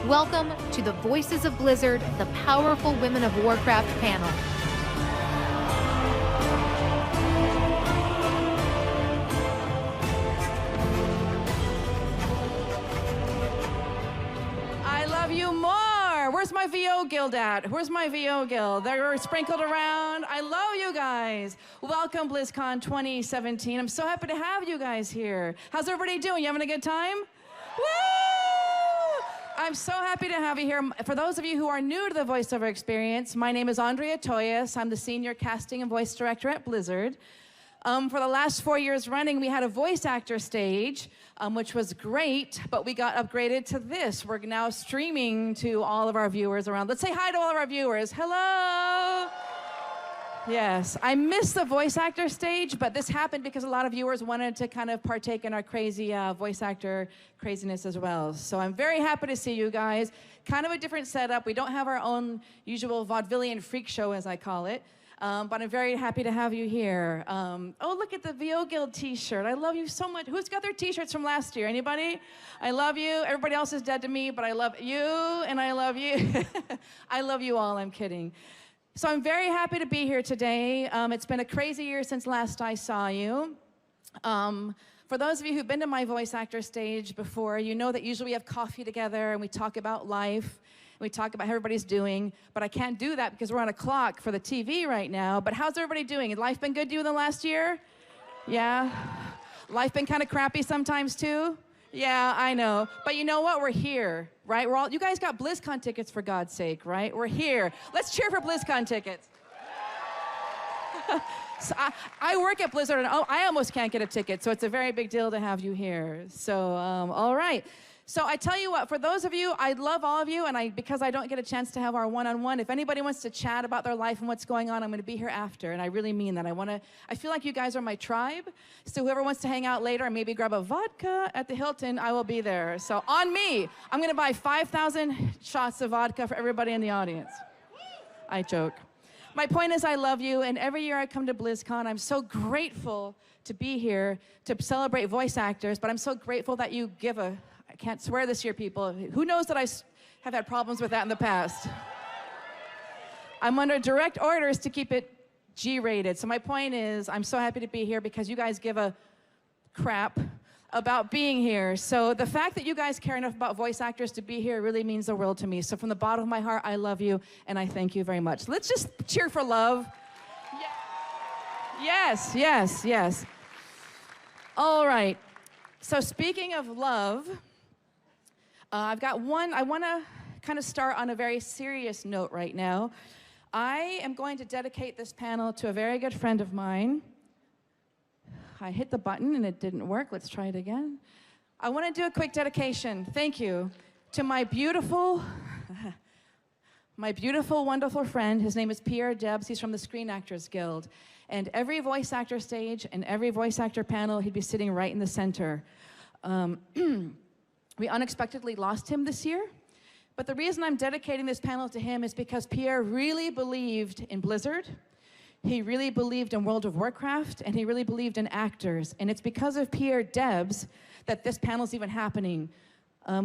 Welcome to the Voices of Blizzard, the Powerful Women of Warcraft panel. I love you more. Where's my VO guild at? Where's my VO guild? They're sprinkled around. I love you guys. Welcome BlizzCon 2017. I'm so happy to have you guys here. How's everybody doing? You having a good time? Woo! I'm so happy to have you here. For those of you who are new to the voiceover experience, my name is Andrea Toyas. I'm the Senior Casting and Voice Director at Blizzard. For the last 4 years running, we had a voice actor stage, which was great, but we got upgraded to this. We're now streaming to all of our viewers around. Let's say hi to all of our viewers. Hello! Yes, I miss the voice actor stage, but this happened because a lot of viewers wanted to kind of partake in our crazy voice actor craziness as well. So I'm very happy to see you guys. Kind of a different setup. We don't have our own usual vaudevillian freak show, as I call it. But I'm very happy to have you here. Oh, look at the VO Guild t-shirt. I love you so much. Who's got their t-shirts from last year? Anybody? I love you. Everybody else is dead to me, but I love you, and I love you. I love you all. I'm kidding. So I'm very happy to be here today. It's been a crazy year since last I saw you. For those of you who've been to my voice actor stage before, you know that usually we have coffee together and we talk about life. We talk about how everybody's doing, but I can't do that because we're on a clock for the TV right now. But how's everybody doing? Has life been good to you in the last year? Yeah? Life been kind of crappy sometimes too? Yeah, I know. But you know what? We're here, right? You guys got BlizzCon tickets, for God's sake, right? We're here. Let's cheer for BlizzCon tickets. So I work at Blizzard, and I almost can't get a ticket, so it's a very big deal to have you here. So, all right. So I tell you what, for those of you, I love all of you, and because I don't get a chance to have our one-on-one, if anybody wants to chat about their life and what's going on, I'm going to be here after, and I really mean that. I feel like you guys are my tribe, so whoever wants to hang out later and maybe grab a vodka at the Hilton, I will be there. So on me, I'm going to buy 5,000 shots of vodka for everybody in the audience. I joke. My point is I love you, and every year I come to BlizzCon, I'm so grateful to be here to celebrate voice actors, but I'm so grateful that you give I can't swear this year, people. Who knows that I have had problems with that in the past? I'm under direct orders to keep it G-rated. So my point is, I'm so happy to be here because you guys give a crap about being here. So the fact that you guys care enough about voice actors to be here really means the world to me. So from the bottom of my heart, I love you, and I thank you very much. Let's just cheer for love. Yes, yes, yes. All right. So speaking of love, I've got one. I want to kind of start on a very serious note right now. I am going to dedicate this panel to a very good friend of mine. I hit the button and it didn't work. Let's try it again. I want to do a quick dedication. Thank you to my beautiful, wonderful friend. His name is Pierre Debs. He's from the Screen Actors Guild. And every voice actor stage and every voice actor panel, he'd be sitting right in the center. We unexpectedly lost him this year, but the reason I'm dedicating this panel to him is because Pierre really believed in Blizzard, he really believed in World of Warcraft, and he really believed in actors, and it's because of Pierre Debs that this panel's even happening.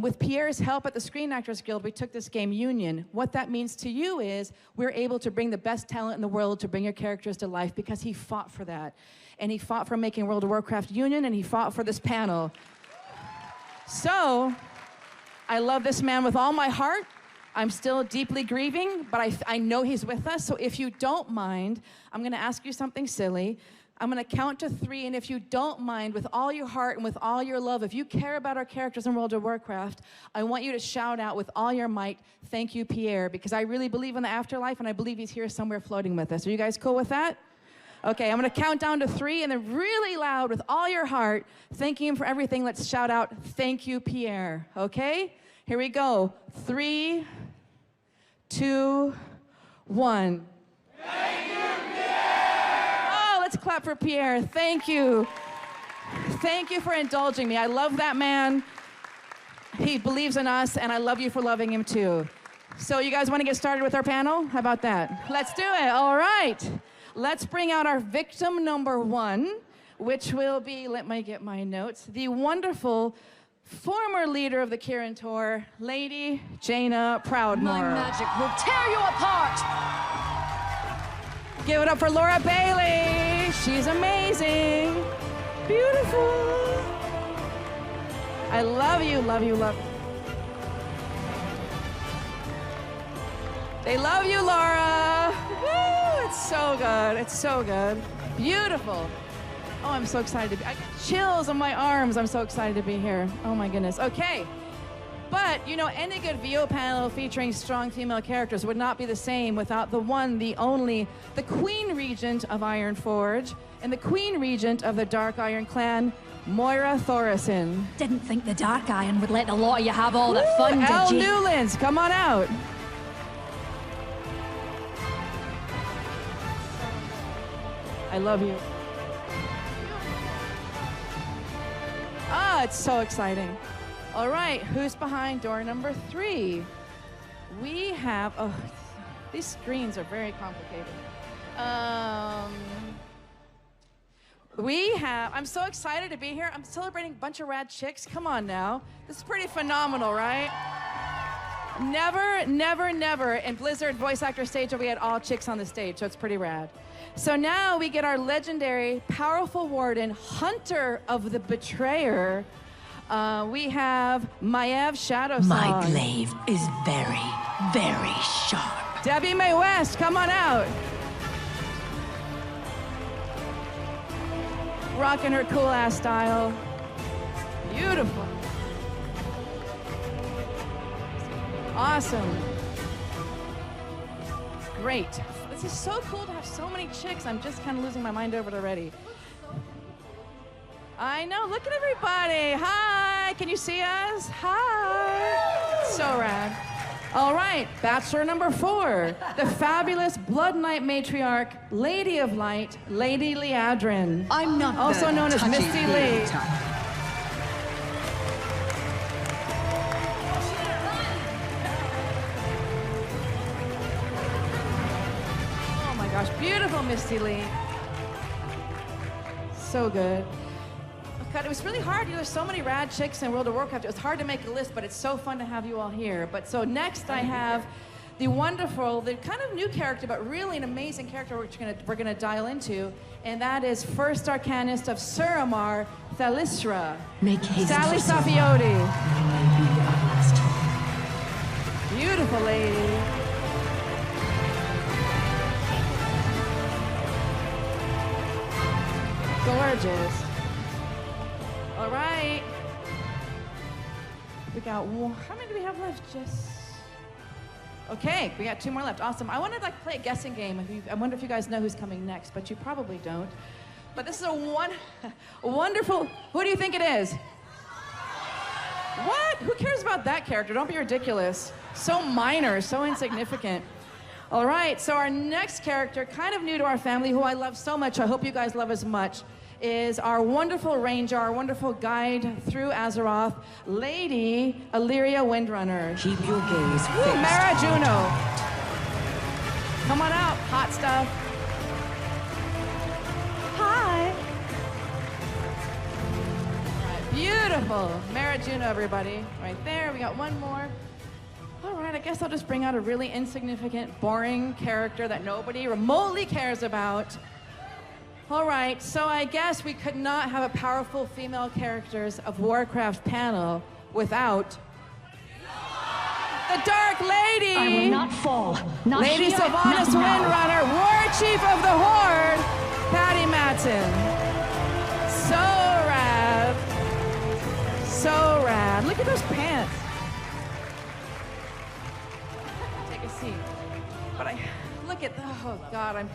With Pierre's help at the Screen Actors Guild, we took this game Union. What that means to you is we're able to bring the best talent in the world to bring your characters to life because he fought for that. And he fought for making World of Warcraft Union, and he fought for this panel. So, I love this man with all my heart. I'm still deeply grieving, but I know he's with us. So if you don't mind, I'm going to ask you something silly. I'm going to count to 3, and if you don't mind, with all your heart and with all your love, if you care about our characters in World of Warcraft, I want you to shout out with all your might, "Thank you, Pierre," because I really believe in the afterlife, and I believe he's here somewhere floating with us. Are you guys cool with that? Okay, I'm going to count down to 3, and then really loud with all your heart, thanking him for everything. Let's shout out, "Thank you, Pierre." Okay? Here we go. 3, 2, 1. Thank you, Pierre! Oh, let's clap for Pierre. Thank you. Thank you for indulging me. I love that man. He believes in us, and I love you for loving him too. So you guys want to get started with our panel? How about that? Let's do it. All right. Let's bring out our victim number 1, which will be, let me get my notes, the wonderful former leader of the Kirin Tour, Lady Jaina Proudmoore. My magic will tear you apart! Give it up for Laura Bailey. She's amazing. Beautiful. I love you, love you, love you. They love you, Laura. Woo, it's so good. It's so good. Beautiful. Oh, I'm so excited to be. I get chills on my arms. I'm so excited to be here. Oh my goodness. Okay. But, you know, any good VO panel featuring strong female characters would not be the same without the one, the only, the Queen Regent of Ironforge and the Queen Regent of the Dark Iron Clan, Moira Thorison. Didn't think the Dark Iron would let the lot of you have all the fun, Elle did you? Newlands, come on out. I love you. Ah, it's so exciting. All right, who's behind door number 3? We have, oh, these screens are very complicated. We have, I'm so excited to be here. I'm celebrating a bunch of rad chicks. Come on now. This is pretty phenomenal, right? Never, never, never in Blizzard voice actor stage have we had all chicks on the stage, so it's pretty rad. So now we get our legendary, powerful warden, Hunter of the Betrayer. We have Maiev Shadowsong. My glaive is very, very sharp. Debbie Mae West, come on out. Rocking her cool ass style. Beautiful. Awesome. Great. This is so cool to have so many chicks. I'm just kind of losing my mind over it already. I know. Look at everybody. Hi. Can you see us? Hi. So rad. All right. Bachelor number 4. The fabulous Blood Knight matriarch, Lady of Light, Lady Liadrin. I'm not also the known as Misty touchy-feely Lee. type. Oh my gosh, beautiful Misty Lee. So good. Oh God, it was really hard. There's so many rad chicks in World of Warcraft. It was hard to make a list, but it's so fun to have you all here. But so next I have the wonderful, the kind of new character, but really an amazing character we're gonna dial into, and that is First Arcanist of Suramar, Thalisra. Make haste Sally for Suramar. Safioti. I may be the last. Beautiful lady. Gorgeous. All right. We got how many do we have left? Just okay. We got 2 more left. Awesome. I want to play a guessing game. I wonder if you guys know who's coming next, but you probably don't. But this is a wonderful. Who do you think it is? What? Who cares about that character? Don't be ridiculous. So minor, so insignificant. All right, so our next character, kind of new to our family, who I love so much, I hope you guys love as much, is our wonderful ranger, our wonderful guide through Azeroth, Lady Illyria Windrunner. Keep your gaze Woo, fixed. Mara Juno. Come on out, hot stuff. Hi. All right, beautiful. Mara Juno, everybody. Right there, we got one more. All right, I guess I'll just bring out a really insignificant, boring character that nobody remotely cares about. All right, so I guess we could not have a powerful female characters of Warcraft panel without the Dark Lady. I will not fall. Not Lady here, Sylvanas not now. Windrunner, War Chief of the Horde, Patty Matson. So rad. So rad. Look at those pants. Take a seat. But I look at, oh God, I'm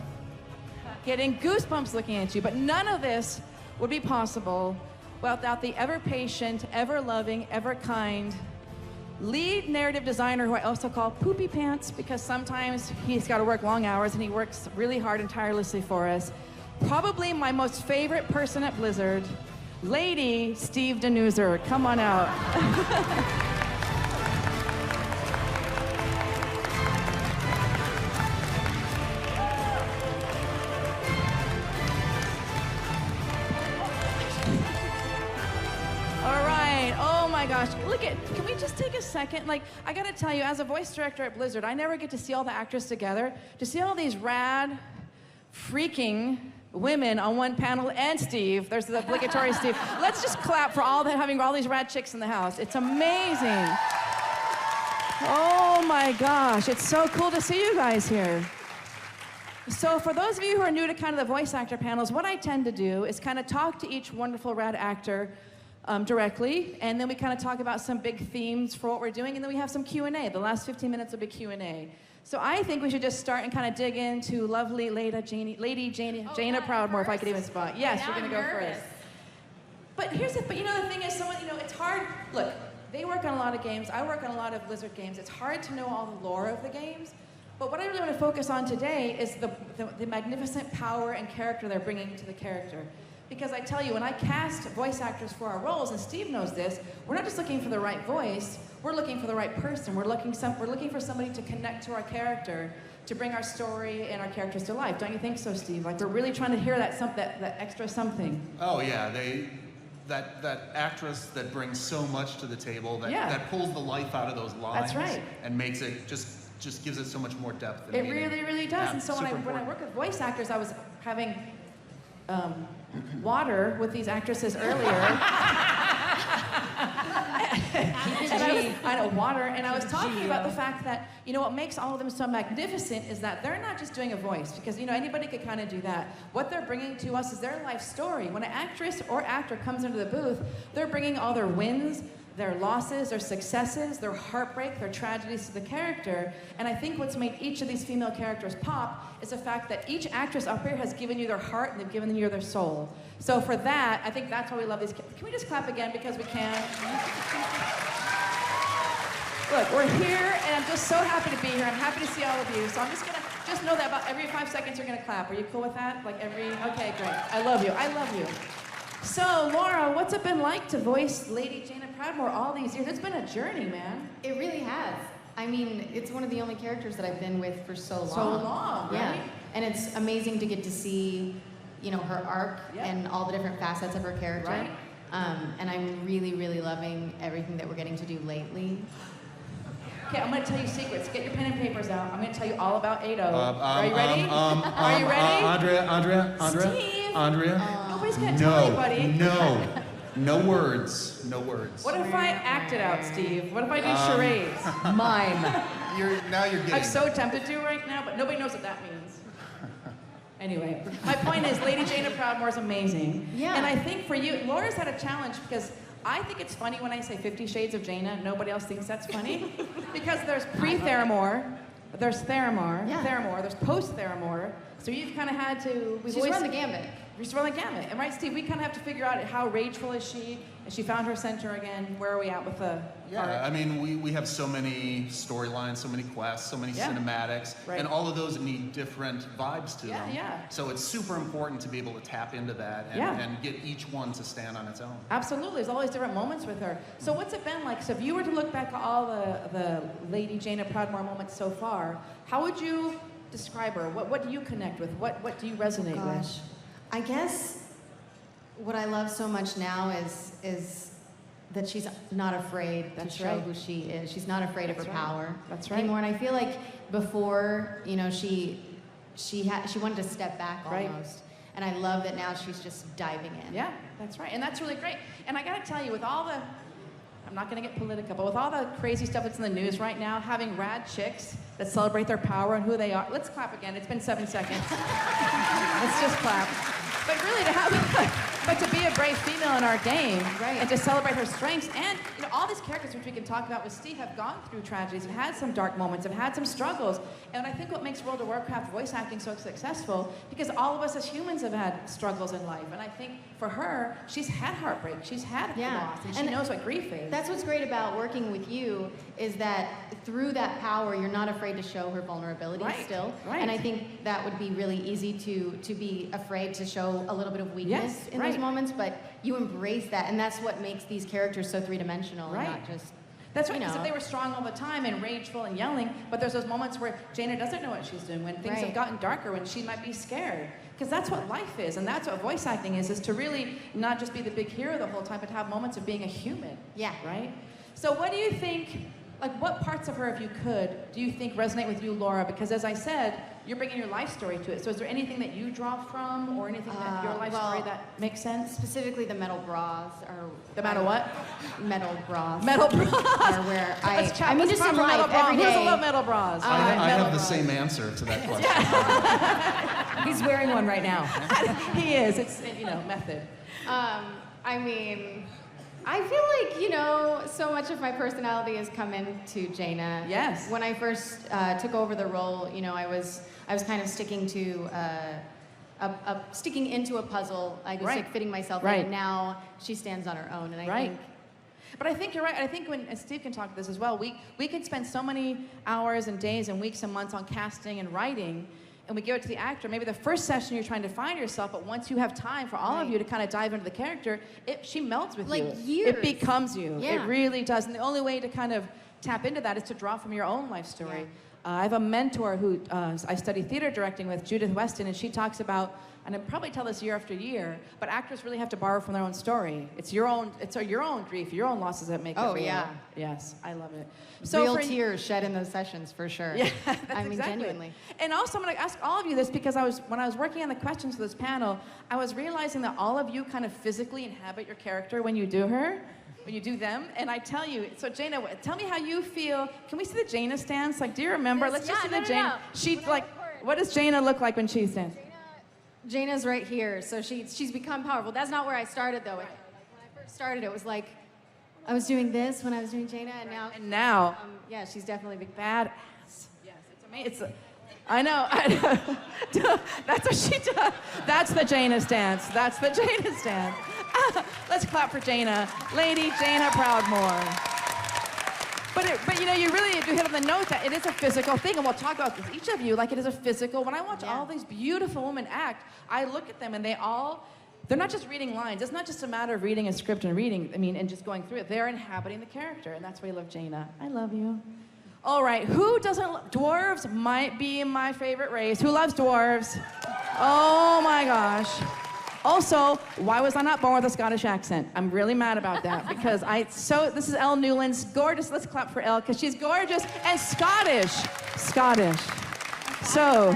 getting goosebumps looking at you. But none of this would be possible without the ever patient, ever loving, ever kind lead narrative designer, who I also call Poopy Pants, because sometimes he's got to work long hours and he works really hard and tirelessly for us. Probably my most favorite person at Blizzard, Lady Steve Denuser. Come on out. my gosh, look at, can we just take a second? Like, I gotta tell you, as a voice director at Blizzard, I never get to see all the actors together. To see all these rad, freaking women on one panel, and Steve, there's the obligatory Steve. Let's just clap for having all these rad chicks in the house. It's amazing. Oh my gosh, it's so cool to see you guys here. So for those of you who are new to kind of the voice actor panels, what I tend to do is kind of talk to each wonderful rad actor directly, and then we kind of talk about some big themes for what we're doing, and then we have some Q&A. The last 15 minutes will be Q&A. So I think we should just start and kind of dig into lovely Jana Proudmoore, if I could even spot. Yes, you're gonna go first. But you know, the thing is, it's hard. Look, they work on a lot of games. I work on a lot of Blizzard games. It's hard to know all the lore of the games. But what I really want to focus on today is the magnificent power and character they're bringing to the character. Because I tell you, when I cast voice actors for our roles, and Steve knows this, we're not just looking for the right voice, we're looking for the right person. We're looking for somebody to connect to our character, to bring our story and our characters to life. Don't you think so, Steve? Like, we're really trying to hear that extra something. Oh yeah, that actress that brings so much to the table, that pulls the life out of those lines. That's right. And makes it just gives it so much more depth. It really, really does. Yeah, and so when I work with voice actors, I was having water with these actresses earlier. I know, water, and I was talking about the fact that, what makes all of them so magnificent is that they're not just doing a voice, because, anybody could kind of do that. What they're bringing to us is their life story. When an actress or actor comes into the booth, they're bringing all their wins, their losses, their successes, their heartbreak, their tragedies to the character. And I think what's made each of these female characters pop is the fact that each actress up here has given you their heart and they've given you their soul. So for that, I think that's why we love these. Can we just clap again because we can? Look, we're here and I'm just so happy to be here. I'm happy to see all of you. So I'm just know that about every 5 seconds you're gonna clap. Are you cool with that? Okay, great. I love you. So, Laura, what's it been like to voice Lady Jana Proudmoore all these years? It's been a journey, man. It really has. I mean, it's one of the only characters that I've been with for so long. So long, right? Yeah. And it's amazing to get to see, her arc and all the different facets of her character. Right. And I'm really, really loving everything that we're getting to do lately. Okay, I'm going to tell you secrets. Get your pen and papers out. I'm going to tell you all about Ado. Are you ready? Are you ready? Andrea. Nobody's going to tell anybody. No words. What if I act it out, Steve? What if I do charades? Mime. You're getting. I'm so tempted to right now, but nobody knows what that means. Anyway, my point is, Lady Jana Proudmoore is amazing. Yeah. And I think for you, Laura's had a challenge because I think it's funny when I say 50 Shades of Jana. Nobody else thinks that's funny. Because there's pre-Theramore, there's Theramore, there's post-Theramore. So you've kind of had to... She's run the gambit. She's run the gamut. And right, Steve, we kind of have to figure out how rageful is she? Has she found her center again? Where are we at with the... Yeah, I mean, we have so many storylines, so many quests, so many cinematics, and all of those need different vibes to them. Yeah. So it's super important to be able to tap into that and get each one to stand on its own. Absolutely. There's always different moments with her. So what's it been like? So if you were to look back at all the Lady Jana Proudmoore moments so far, how would you describe her? What do you connect with? What do you resonate with? I guess what I love so much now is that she's not afraid to show who she is. She's not afraid of her power anymore. And I feel like before, she wanted to step back almost. And I love that now she's just diving in. Yeah, that's right. And that's really great. And I got to tell you, with all the, I'm not going to get political, but with all the crazy stuff that's in the news right now, having rad chicks that celebrate their power and who they are. Let's clap again. It's been 7 seconds. Let's just clap. But really, to be a brave female in our game, and to celebrate her strengths, and all these characters which we can talk about with Steve have gone through tragedies, have had some dark moments, have had some struggles, and I think what makes World of Warcraft voice acting so successful, because all of us as humans have had struggles in life, and I think for her, she's had heartbreak, she's had loss, and she knows what grief is. That's what's great about working with you, is that through that power, you're not afraid to show her vulnerability still. And I think that would be really easy to be afraid to show a little bit of weakness in those moments, but you embrace that, and that's what makes these characters so three-dimensional, and not just... That's right, because if they were strong all the time and rageful and yelling, but there's those moments where Jaina doesn't know what she's doing, when things have gotten darker, when she might be scared. Because that's what life is, and that's what voice acting is to really not just be the big hero the whole time, but have moments of being a human. Yeah. Right? So what do you think, like what parts of her, if you could, do you think resonate with you, Laura? Because as I said, you're bringing your life story to it. So is there anything that you draw from, or anything that your life story that makes sense? Specifically the metal bras are... The metal what? Metal bras. Metal bras. Are where I mean, just in metal life, bra. every Who day. doesn't love metal bras? I have the bras. same answer to that question. He's wearing one right now. He is. It's, method. I mean, I feel like, so much of my personality has come into Jaina. Yes. When I first took over the role, I was kind of sticking to sticking into a puzzle. I was like fitting myself in, and now she stands on her own, and I think. But I think you're right. I think when Steve can talk to this as well, we can spend so many hours and days and weeks and months on casting and writing, and we give it to the actor. Maybe the first session you're trying to find yourself, but once you have time for all of you to kind of dive into the character, she melts with you. Years. It becomes you. Yeah. It really does. And the only way to kind of tap into that is to draw from your own life story. I have a mentor who I study theater directing with, Judith Weston, and she talks about, and I probably tell this year after year, but actors really have to borrow from their own story. It's your own grief, your own losses that make it real. Yeah. Yes, I love it. Real tears shed in those sessions, for sure. Yeah, exactly. Genuinely. And also, I'm going to ask all of you this because when I was working on the questions for this panel, I was realizing that all of you kind of physically inhabit your character when you do her. When you do them, and I tell you, so Jaina, tell me how you feel. Can we see the Jaina stance? Like, do you remember? Let's just see the Jaina. What does Jaina look like when she stands? Jaina's right here, so she's become powerful. That's not where I started, though. When I first started, it was like I was doing this when I was doing Jaina, and now. Yeah, she's definitely big badass. Yes, it's amazing. I know. That's what she does. That's the Jaina stance. That's the Jaina stance. Let's clap for Jaina. Lady Jaina Proudmoore. But you really do hit on the note that it is a physical thing, and we'll talk about this, each of you, like it is a physical. When I watch all these beautiful women act, I look at them and they're not just reading lines. It's not just a matter of reading a script and and just going through it. They're inhabiting the character, and that's why I love Jaina. I love you. All right, who doesn't, dwarves might be my favorite race. Who loves dwarves? Oh my gosh. Also, why was I not born with a Scottish accent? I'm really mad about that because this is Elle Newland's gorgeous. Let's clap for Elle because she's gorgeous and Scottish. Scottish. So,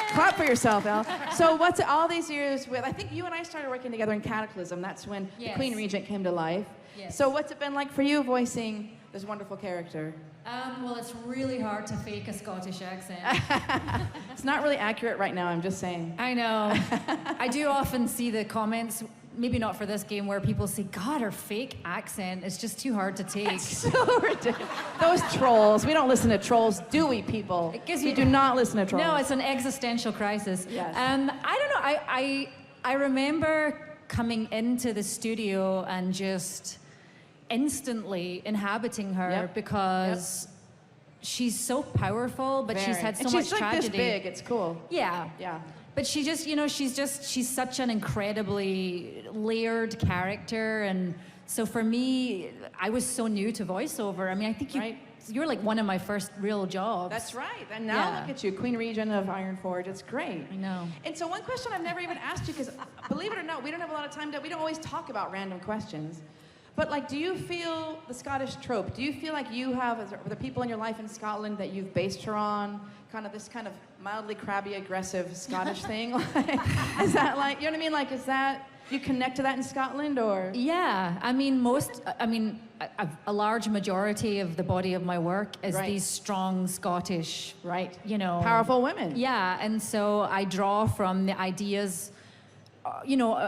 clap for yourself, Elle. So what's it all these years with, I think you and I started working together in Cataclysm. That's when the Queen Regent came to life. Yes. So what's it been like for you voicing this wonderful character? Well, it's really hard to fake a Scottish accent. It's not really accurate right now, I'm just saying. I know. I do often see the comments, maybe not for this game, where people say, God, her fake accent is just too hard to take. So ridiculous. Those trolls. We don't listen to trolls, do we, people? We do not listen to trolls. No, it's an existential crisis. Yes. I don't know. I remember coming into the studio and just instantly inhabiting her because she's so powerful, but she's had so much she's like tragedy. This big, it's cool. Yeah. But she just, she's such an incredibly layered character, and so for me, I was so new to voiceover. I mean, I think you're like one of my first real jobs. That's right. And now look at you, Queen Regent of Ironforge. It's great. I know. And so one question I've never even asked you, because believe it or not, we don't have a lot of time we don't always talk about random questions. But do you feel the Scottish trope? Do you feel like you have, the people in your life in Scotland that you've based her on, kind of this kind of mildly crabby, aggressive Scottish thing? Is that you know what I mean? Is that, you connect to that in Scotland, or? Yeah, I mean, a large majority of the body of my work is these strong Scottish, powerful women. Yeah, and so I draw from the ideas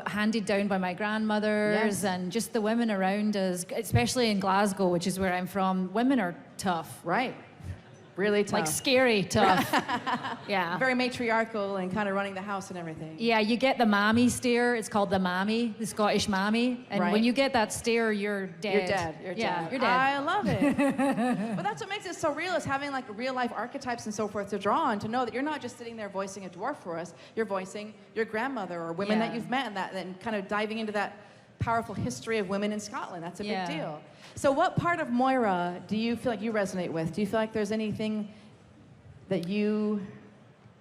handed down by my grandmothers and just the women around us, especially in Glasgow, which is where I'm from. Women are tough. Right. Really tough. Scary tough. Yeah. Very matriarchal and kind of running the house and everything. Yeah, you get the mammy stare. It's called the mammy, the Scottish mammy. And when you get that stare, you're dead. You're dead. You're dead. I love it. But that's what makes it so real, is having real life archetypes and so forth to draw on, to know that you're not just sitting there voicing a dwarf for us. You're voicing your grandmother or women that you've met, and kind of diving into that powerful history of women in Scotland. That's a Yeah. big deal. So what part of Moira do you feel like you resonate with? Do you feel like there's anything that you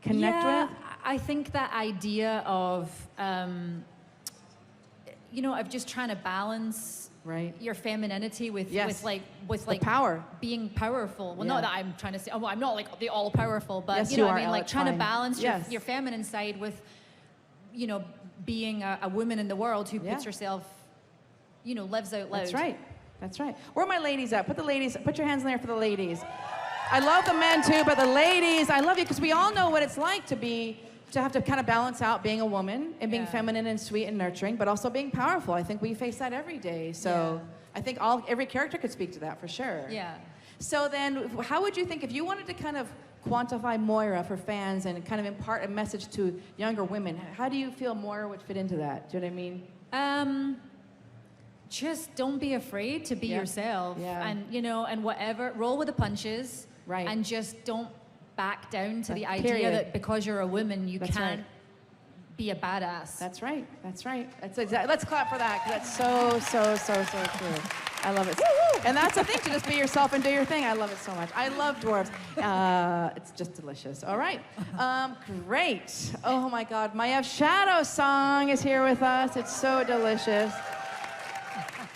connect with? I think that idea of, of just trying to balance your femininity with power, being powerful. Well, Yeah. not that I'm trying to say, I'm not like the all powerful, but Yes, you know you what are, I mean, Elle, like it's trying to fine. balance Yes. your feminine side with, being a woman in the world who puts herself, lives out loud. That's right. That's right. Where are my ladies at? Put your hands in there for the ladies. I love the men too, but the ladies, I love you because we all know what it's like to have to kind of balance out being a woman and being feminine and sweet and nurturing, but also being powerful. I think we face that every day. So I think every character could speak to that for sure. Yeah. So then, how would you think if you wanted to kind of quantify Moira for fans and kind of impart a message to younger women? How do you feel Moira would fit into that? Do you know what I mean? Just don't be afraid to be yourself, Yeah. and and whatever, roll with the punches, Right. and just don't back down to the idea Period. that because you're a woman you That's can't right. be a badass. That's right. That's right. That's exactly. Let's clap for that. 'Cause that's so true. I love it. And that's the thing, to just be yourself and do your thing. I love it so much. I love dwarves. It's just delicious. All right. Great. Oh my God. Mayev Shadow Song is here with us. It's so delicious.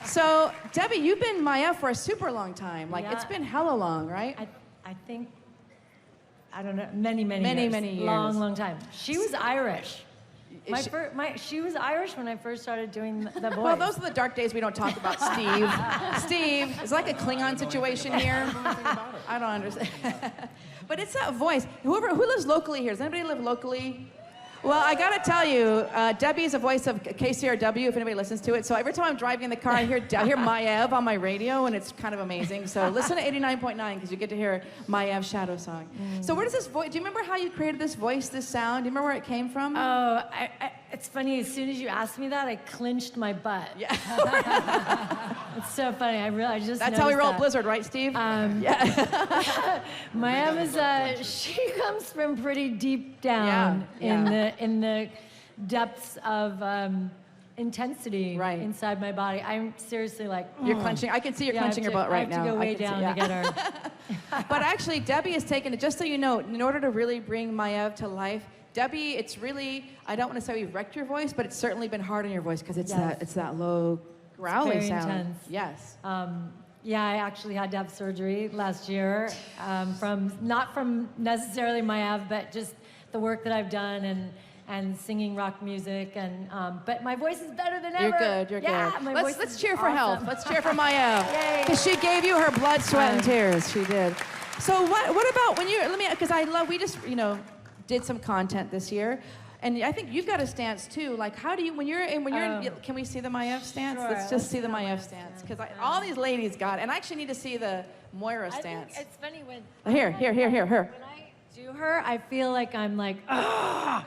So, Debbie, you've been Mayev for a super long time. Like, it's been hella long, right? I think, I don't know, many years. years. Long time. She was Irish. She was Irish when I first started doing the voice. Well, those are the dark days we don't talk about, Steve. Steve, it's like a Klingon situation here. I don't understand. But it's that voice. Who lives locally here? Does anybody live locally? Well, I gotta tell you, Debbie's a voice of KCRW, if anybody listens to it. So every time I'm driving in the car, I hear Mayev on my radio, and it's kind of amazing. So listen to 89.9, because you get to hear Mayev Shadow Song. So where does this voice, do you remember how you created this voice, this sound? Do you remember where it came from? Oh, it's funny, as soon as you asked me that, I clenched my butt. Yeah. It's so funny, I just That's how we roll that. Blizzard, right, Steve? Yeah. Mayev is, she comes from pretty deep down in the depths of intensity inside my body. I'm seriously like, you're clenching. I can see you're clenching your butt right now. I have to go way down to get her. But actually, Debbie has taken it, just so you know, in order to really bring Mayev to life, Debbie, it's really, I don't want to say we've wrecked your voice, but it's certainly been hard on your voice because it's that low, growly very sound. Intense. Yes. Yeah, I actually had to have surgery last year, not from necessarily Mayev, but just the work that I've done and singing rock music, and but my voice is better than ever. You're good. Let's cheer for awesome. health. Let's cheer for Mayev. Yay. Because she gave you her blood, sweat, and tears. She did. So what about when we just, did some content this year. And I think you've got a stance too. Like, how do you, can we see the Mayev stance? Sure, let's just see the Mayev stance. Because all these ladies got it. And I actually need to see the Moira stance. I think it's funny when... Here, her. When I do her, I feel like I'm like, ah!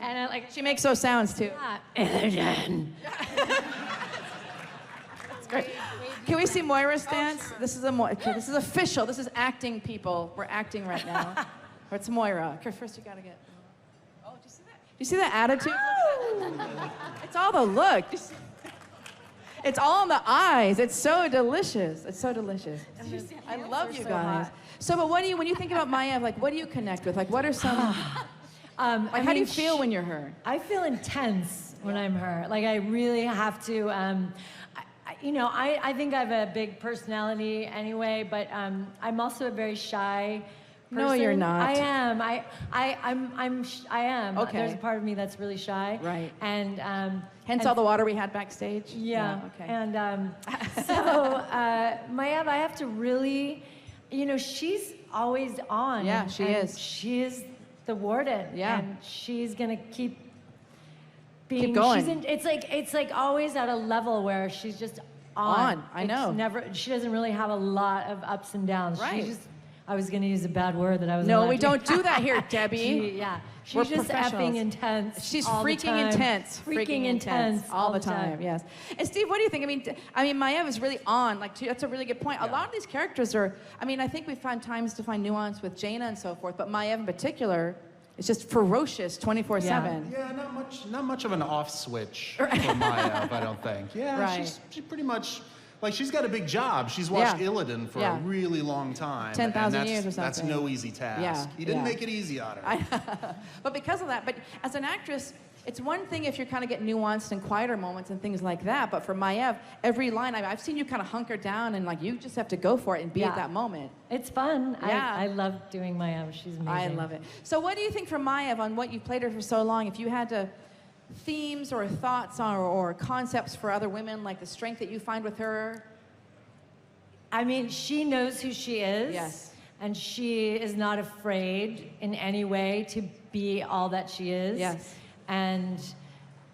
And I like... She makes those sounds too. Yeah. That's great. Can we see Moira's stance? This is this is official. This is acting, people. We're acting right now. Or it's Moira. Okay, first you gotta get... Oh, do you see that? Do you see that attitude? It's all the look. It's all in the eyes. It's so delicious. It's so delicious. I love you guys. So, but when you think about Mayev, like, what do you connect with? Like, what are some... how do you feel when you're her? I feel intense when I'm her. Like, I really have to... I think I have a big personality anyway, but I'm also a very shy person. No, you're not. I am. I am. Okay. There's a part of me that's really shy. Right. And hence all the water we had backstage. Yeah. Okay. And so Mayev, I have to really, she's always on. Yeah, she is. She is the warden. Yeah. And she's gonna keep being. Keep going. It's like always at a level where she's just on. I know. She doesn't really have a lot of ups and downs. Right. I was gonna use a bad word that I was. No, we don't do that here, Debbie. She's just effing intense. She's all the freaking time. intense. Freaking intense all the time. Yes. And Steve, what do you think? I mean, Mayev is really on. Like, that's a really good point. A lot of these characters are. I mean, I think we find times to find nuance with Jaina and so forth, but Mayev in particular, It's just ferocious 24/7. Yeah, not much of an off switch for Maya, I don't think. Yeah, Right. she's pretty much, like, she's got a big job. She's watched Illidan for a really long time. 10,000 years or something. That's no easy task. Yeah, He didn't make it easy on her. But because of that, but as an actress, it's one thing if you're kind of get nuanced and quieter moments and things like that, but for Maiev, every line, I've seen you kind of hunker down and like you just have to go for it and be at that moment. It's fun. Yeah. I love doing Maya. She's amazing. I love it. So what do you think for Maiev on what you've played her for so long, if you had to, themes or thoughts or concepts for other women, like the strength that you find with her? I mean, she knows who she is. Yes. And she is not afraid in any way to be all that she is. Yes. And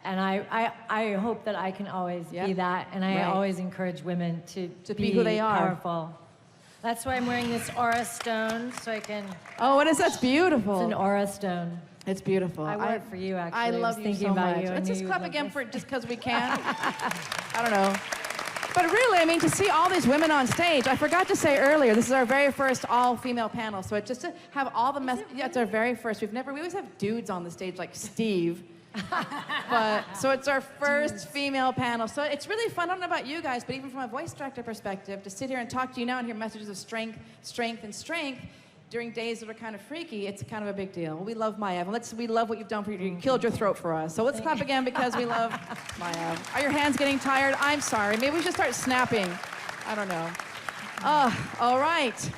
I hope that I can always be that. And I always encourage women to be who they are. Powerful. That's why I'm wearing this aura stone, so I can... Oh, what is that? It's beautiful. It's an aura stone. It's beautiful. I wore it for you, actually. I was love you thinking so about much. you. Let's just clap again this. for just because we can. I don't know. But really, I mean, to see all these women on stage, I forgot to say earlier, this is our very first all-female panel. So just to have all the it's our very first. We always have dudes on the stage like Steve. So it's our first female panel. So it's really fun. I don't know about you guys, but even from a voice director perspective, to sit here and talk to you now and hear messages of strength, strength, and strength during days that are kind of freaky, it's kind of a big deal. We love Maiev. We love what you've done for you. You killed your throat for us. So let's clap again because we love Maiev. Are your hands getting tired? I'm sorry. Maybe we should start snapping. I don't know. All right.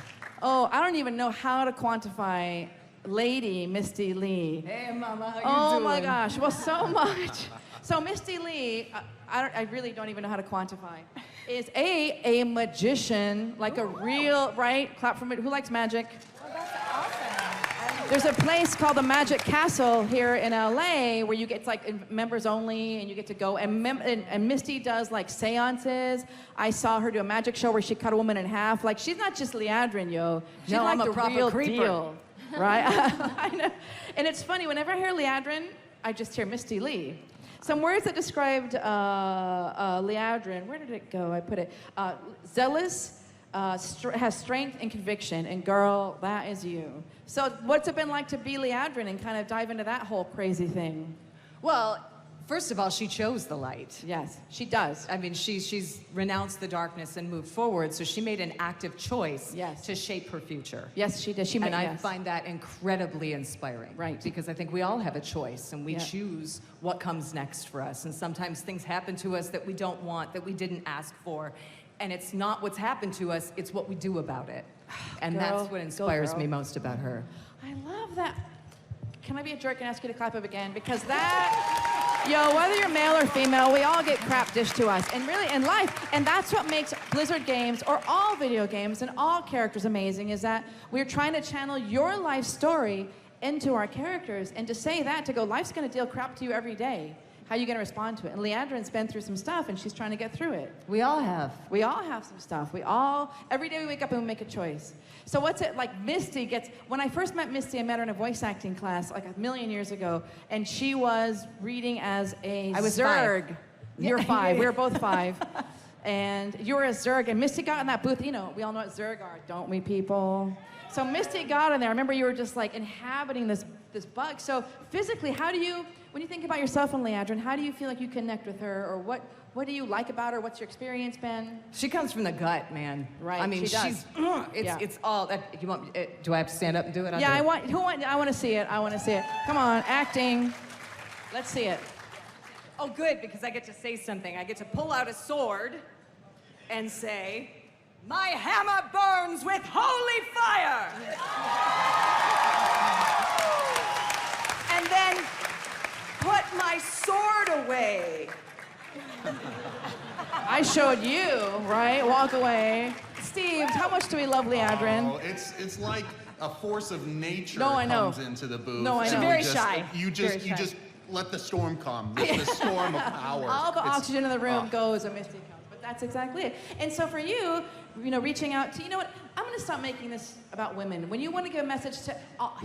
Oh, I don't even know how to quantify Lady Misty Lee. Hey, Mama, how you doing? Oh my gosh, well, so much. So Misty Lee, I really don't even know how to quantify, is a magician, like a real, right? Clap for me. Who likes magic? Oh, that's awesome. There's a place called the Magic Castle here in LA where you get, it's like members only, and you get to go, and Misty does like seances. I saw her do a magic show where she cut a woman in half. Like, she's not just Leandrin, yo. She's No, like I'm a the proper real creeper. deal. Right? I know. And it's funny, whenever I hear Leandrin, I just hear Misty Lee. Some words that described Leandrin, where did it go? I put it. Zealous, has strength and conviction, and girl, that is you. So what's it been like to be Leandrin and kind of dive into that whole crazy thing? Well, first of all, she chose the light. Yes, she does. I mean, she's renounced the darkness and moved forward, so she made an active choice to shape her future. Yes, she did. And I find that incredibly inspiring. Right. Because I think we all have a choice, and we choose what comes next for us. And sometimes things happen to us that we don't want, that we didn't ask for. And it's not what's happened to us, it's what we do about it. And Girl, that's what inspires me most about her. I love that. Can I be a jerk and ask you to clap up again? Because that, yo, whether you're male or female, we all get crap dished to us. And really, in life, and that's what makes Blizzard games, or all video games, and all characters amazing, is that we're trying to channel your life story into our characters. And to say that, to go, life's gonna deal crap to you every day. How are you gonna respond to it? And Leandrin's been through some stuff, and she's trying to get through it. We all have. We all have some stuff. Every day we wake up and we make a choice. So what's it like? Misty gets, when I first met Misty, I met her in a voice acting class like a million years ago, and she was reading as a I was Zerg. 5. You're 5, we were both 5. And you were a Zerg, and Misty got in that booth, you know, we all know what Zerg are, don't we, people? So Misty got in there. I remember you were just like inhabiting this bug. So physically, how do you, when you think about yourself and Leandrin, how do you feel like you connect with her, or what do you like about her? What's your experience been? She comes from the gut, man. Right, I mean, she does. it's all that. You want? Do I have to stand up and do it? Yeah, I want to see it. I want to see it. Come on, acting. Let's see it. Oh, good, because I get to say something. I get to pull out a sword and say, "My hammer burns with holy fire," and then put my sword away. I showed you, right? Walk away. Steve, how much do we love Leandrin? Oh, it's like a force of nature No, I know. comes into the booth. No, I know. and Very just- shy. You just let the storm come. The storm of power. All the It's- oxygen in the room goes and Misty comes. But that's exactly it. And so for you, reaching out to, you know what? I'm going to stop making this about women. When you want to give a message to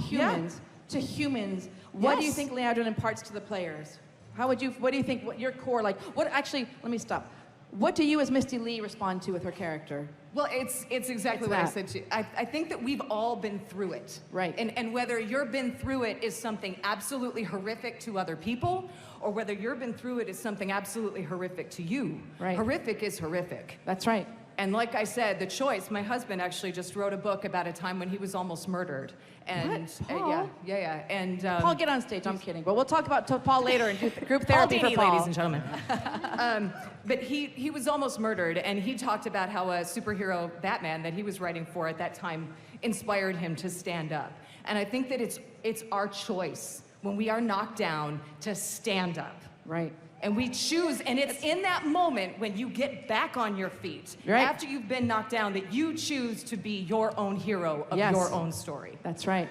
humans, what do you think Leandrin imparts to the players? What do you think, what your core, like, what, actually, let me stop. What do you as Misty Lee respond to with her character? Well, it's exactly what I said to you. I think that we've all been through it. Right. And whether you've been through it is something absolutely horrific to other people, or whether you've been through it is something absolutely horrific to you. Right. Horrific is horrific. That's right. And like I said, the choice, my husband actually just wrote a book about a time when he was almost murdered. And What? Paul? yeah. And Paul, get on stage. I'm kidding. But we'll talk about Paul later and do group therapy for Paul. ladies and gentlemen. But he was almost murdered, and he talked about how a superhero, Batman, that he was writing for at that time, inspired him to stand up. And I think that it's our choice when we are knocked down to stand up. Right. And we choose, and it's in that moment when you get back on your feet, right. after you've been knocked down, that you choose to be your own hero of your own story. That's right.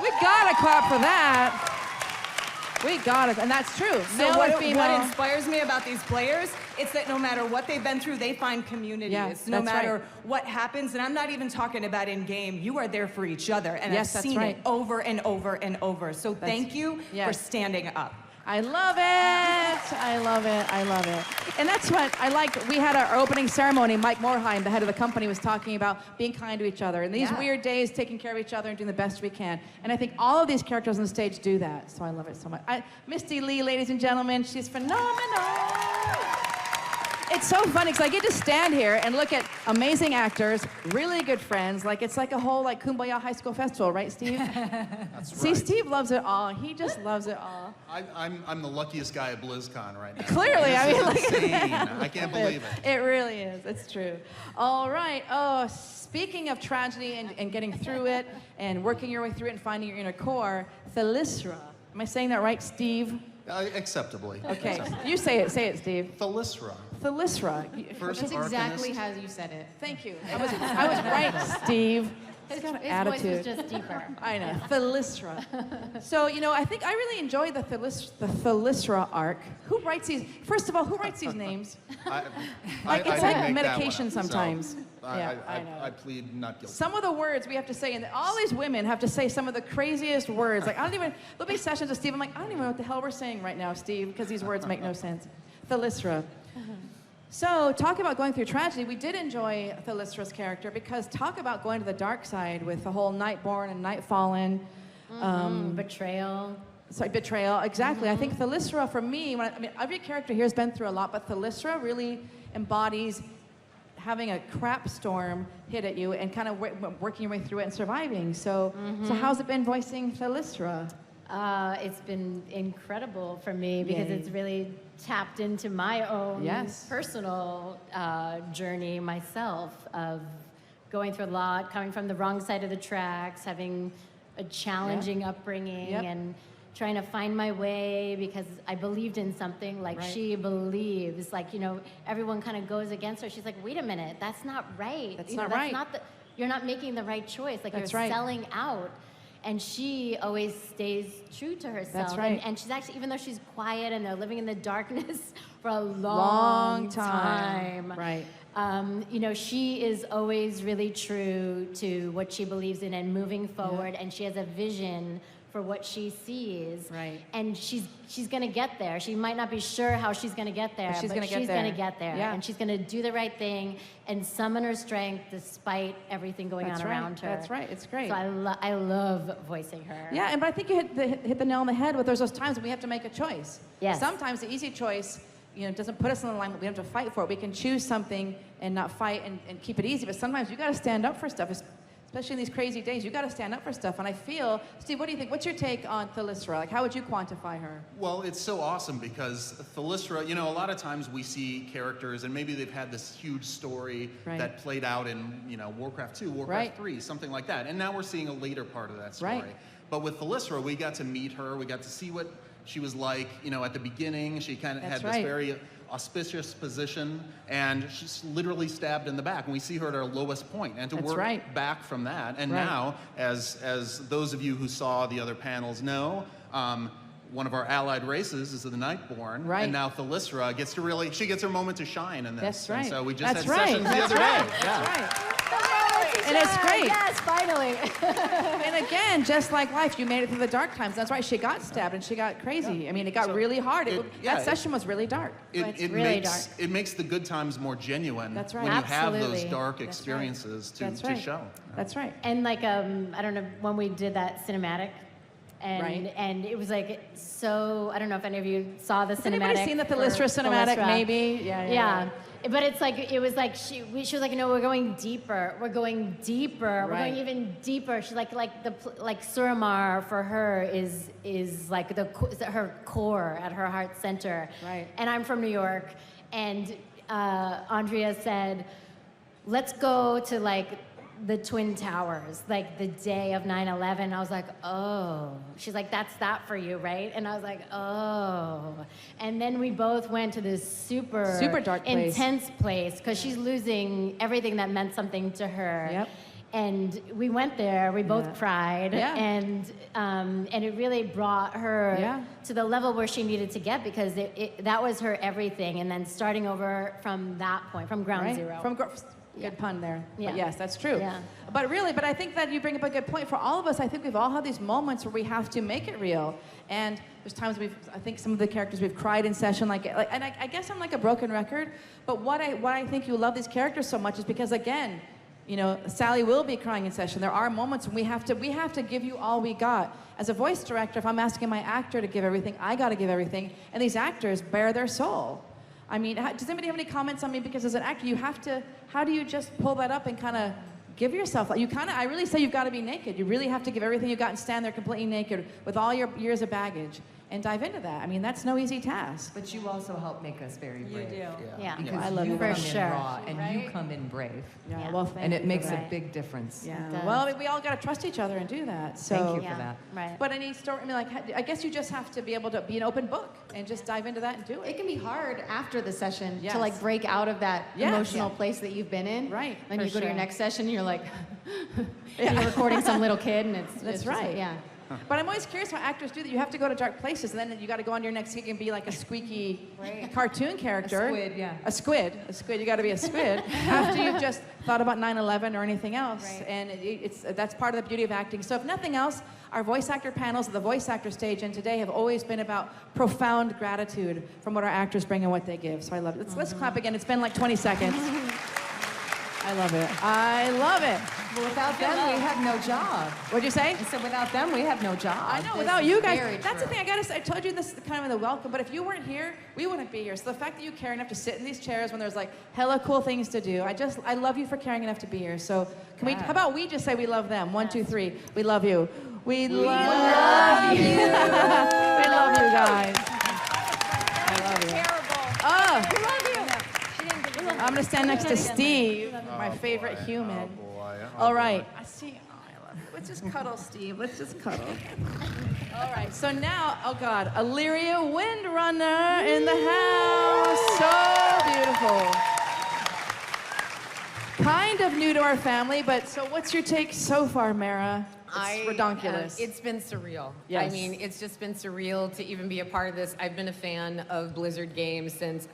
We gotta clap for that. We gotta, and that's true. So what inspires me about these players, it's that no matter what they've been through, they find community. Yes, no that's matter right. what happens, and I'm not even talking about in game, you are there for each other. And Yes, I've that's seen right. it over and over and over. So thank you for standing up. I love it. I love it. I love it. And that's what I liked. We had our opening ceremony. Mike Morheim, the head of the company, was talking about being kind to each other. And these weird days, taking care of each other and doing the best we can. And I think all of these characters on the stage do that. So I love it so much. Misty Lee, ladies and gentlemen, she's phenomenal. It's so funny because I get to stand here and look at amazing actors, really good friends. Like it's like a whole like Kumbaya High School Festival, right, Steve? That's See, right. Steve loves it all. He just loves it all. I'm the luckiest guy at BlizzCon right now. Clearly, I mean, look at insane. that. I can't believe it. It really is. It's true. All right. Oh, speaking of tragedy and getting through it and working your way through it and finding your inner core, Thalysra. Am I saying that right, Steve? Acceptably. Okay. Acceptably. You say it. Say it, Steve. Thalysra. Thalysra. First That's exactly Arcanist. how you said it. Thank you. I was right, Steve. He's got an His attitude. voice was just deeper. I know. Thalysra. So, you know, I think I really enjoy the Thalysra arc. Who writes these? First of all, who writes these names? It's like medication sometimes. I know. I plead not guilty. Some of the words we have to say, and all these women have to say some of the craziest words. Like, there'll be sessions with Steve, I'm like, I don't even know what the hell we're saying right now, Steve, because these words make no sense. Thalysra. So, talk about going through tragedy. We did enjoy Thalysra's character because talk about going to the dark side with the whole Nightborn and Nightfallen. Betrayal. Sorry, betrayal, exactly. I think Thalysra, for me, every character here has been through a lot, but Thalysra really embodies having a crap storm hit at you and kind of working your way through it and surviving. So, so how's it been voicing Thalysra? It's been incredible for me because Yay. it's really tapped into my own Yes. personal journey myself of going through a lot, coming from the wrong side of the tracks, having a challenging upbringing, and trying to find my way because I believed in something like she believes. Like, you know, everyone kind of goes against her. She's like, wait a minute, that's not right. That's you not know, right. You're not making the right choice. Like, That's you're right. selling out. And she always stays true to herself. That's right. And she's actually, even though she's quiet and they're living in the darkness for a Long long time. Right. You know, she is always really true to what she believes in and moving forward. And she has a vision for what she sees. Right. And she's going to get there. She might not be sure how she's going to get there, But she's but gonna get she's there. going to get there. Yeah. And she's going to do the right thing and summon her strength despite everything going That's on right. around her. That's right. It's great. So I love voicing her. Yeah, but I think you hit the nail on the head with there's those times when we have to make a choice. Yes. Sometimes the easy choice, you know, doesn't put us in alignment. We have to fight for it. We can choose something and not fight and keep it easy. But sometimes you got to stand up for stuff, especially in these crazy days. You got to stand up for stuff. And I feel, Steve, what do you think? What's your take on Thalysra? Like, how would you quantify her? Well, it's so awesome because Thalysra, you know, a lot of times we see characters and maybe they've had this huge story that played out in, you know, Warcraft 2, Warcraft 3, something like that. And now we're seeing a later part of that story. Right. But with Thalysra, we got to meet her. We got to see what she was like, you know, at the beginning. She kind of had this very auspicious position, and she's literally stabbed in the back, and we see her at her lowest point, and to work back from that. And now, as those of you who saw the other panels know, one of our allied races is the Nightborn, and now Thalysra gets to she gets her moment to shine in this. That's right. And so we just That's had sessions the other day. That's right. And it's great. Yes, finally. And again, just like life, you made it through the dark times. That's right. She got stabbed and she got crazy. I mean, it got really hard. That session was really dark. It makes the good times more genuine. That's right. When you Absolutely. have those dark experiences to show. That's right. And like, I don't know, when we did that cinematic, Right. and it was like so, I don't know if any of you saw the Has cinematic. anybody seen the Thalystra cinematic? Thalystra. Maybe. Yeah. But it's like, it was like, she was like, no, we're going deeper. We're going deeper. We're Right. going even deeper. She's like Suramar for her is like her core at her heart center. Right. And I'm from New York, and Andrea said, let's go to like the Twin Towers, like the day of 9/11. I was like, oh. She's like, that's that for you, right? And I was like, oh. And then we both went to this super dark place. intense place because she's losing everything that meant something to her. Yep. And we went there. We both cried, Yeah. and it really brought her to the level where she needed to get, because that was her everything. And then starting over from that point, from ground zero. Good pun there. Yeah. But yes, that's true. Yeah. But I think that you bring up a good point. For all of us, I think we've all had these moments where we have to make it real. And there's times I think some of the characters we've cried in session, and I guess I'm like a broken record, but what I think you love these characters so much is because, again, you know, Sally will be crying in session. There are moments when we have to give you all we got. As a voice director, if I'm asking my actor to give everything, I got to give everything. And these actors bear their soul. I mean, does anybody have any comments on me? Because as an actor, you have to, how do you just pull that up and kind of give yourself, I really say you've got to be naked. You really have to give everything you got and stand there completely naked with all your years of baggage and dive into that. I mean, that's no easy task. But you also help make us very brave. You do. Yeah. Because I love you you. come For in sure. raw and you come in brave. Yeah, well, And it makes for a that. big difference. Yeah. does. Well, we all got to trust each other and do that. So. Thank you Yeah, for that. right. But any story, I mean, like, I guess you just have to be able to be an open book and just dive into that and do It it. can be hard after the session Yes. to like break out of that Yes. emotional place that you've been in. Right. Then For you go to your sure. next session and you're like, and you're recording some little kid, and it's That's just right. like, yeah. But I'm always curious how actors do that. You have to go to dark places, and then you got to go on your next gig and be like a squeaky cartoon character. A squid, yeah. A squid. You got to be a squid after you've just thought about 9/11 or anything else. Right. And that's part of the beauty of acting. So if nothing else, our voice actor panels at the voice actor stage and today have always been about profound gratitude from what our actors bring and what they give. So I love it. Let's clap again. It's been like 20 seconds. I love it. I love it. Well, without them, we have no job. What'd you say? I said, without them, we have no job. I know, This without is you guys, very that's the true. thing, I told you this kind of in the welcome, but if you weren't here, we wouldn't be here. So the fact that you care enough to sit in these chairs when there's like hella cool things to do, I love you for caring enough to be here. So how about we just say we love them? 1, 2, 3, we love you. We love you. We love you guys. I love you. Terrible. Oh, We love you. I'm gonna stand next to Steve, my favorite human. All right. I see. Oh, I love it. Let's just cuddle, Steve. Let's just cuddle. All right. So now, oh God, Illyria Windrunner in the house. So beautiful. Kind of new to our family, but so what's your take so far, Mara? It's redonkulous. It's been surreal. Yes. I mean, it's just been surreal to even be a part of this. I've been a fan of Blizzard games since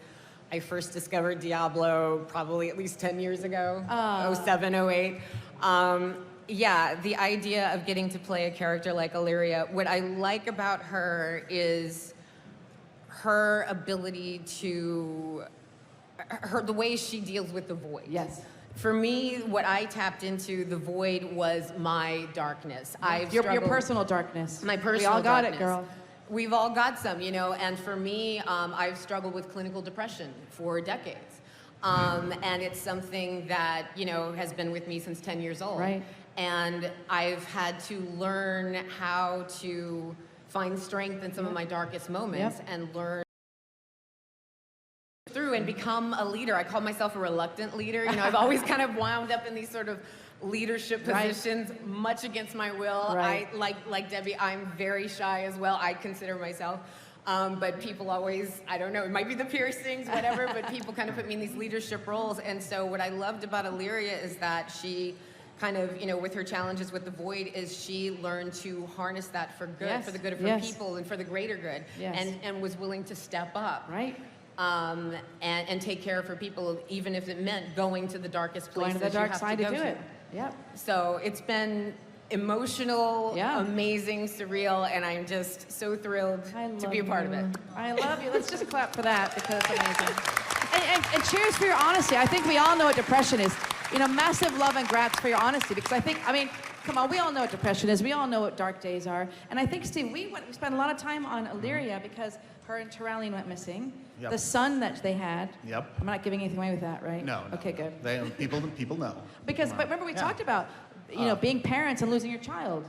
I first discovered Diablo probably at least 10 years ago, 07, 08. Yeah, the idea of getting to play a character like Illyria, what I like about her is her ability to, the way she deals with the void. Yes. For me, what I tapped into, the void, was my darkness. Your personal darkness. My personal We all got darkness. it, girl. We've all got some, you know, and for me, I've struggled with clinical depression for decades. And it's something that, you know, has been with me since 10 years old. Right. And I've had to learn how to find strength in some of my darkest moments and learn through and become a leader. I call myself a reluctant leader. You know, I've always kind of wound up in these sort of leadership positions, much against my will. Right. Like Debbie, I'm very shy as well. I consider myself. But people always, I don't know, it might be the piercings, whatever, but people kind of put me in these leadership roles. And so what I loved about Illyria is that she kind of, you know, with her challenges with the void, is she learned to harness that for good, for the good of her people and for the greater good, and was willing to step up. Right. And take care of her people, even if it meant going to the darkest Going places to the dark you have side to go do it. Yep. So it's been emotional, amazing, surreal, and I'm just so thrilled to be a part of it. I love you. Let's just clap for that because it's amazing. And cheers for your honesty. I think we all know what depression is. You know, massive love and grats for your honesty because I mean, come on, we all know what depression is. We all know what dark days are. And I think, Steve, we spent a lot of time on Illyria because her and Terralion went missing. Yep. The son that they had. Yep. I'm not giving anything away with that, right? No. Okay, good. People know. Because, but remember we talked about, you know, being parents and losing your child.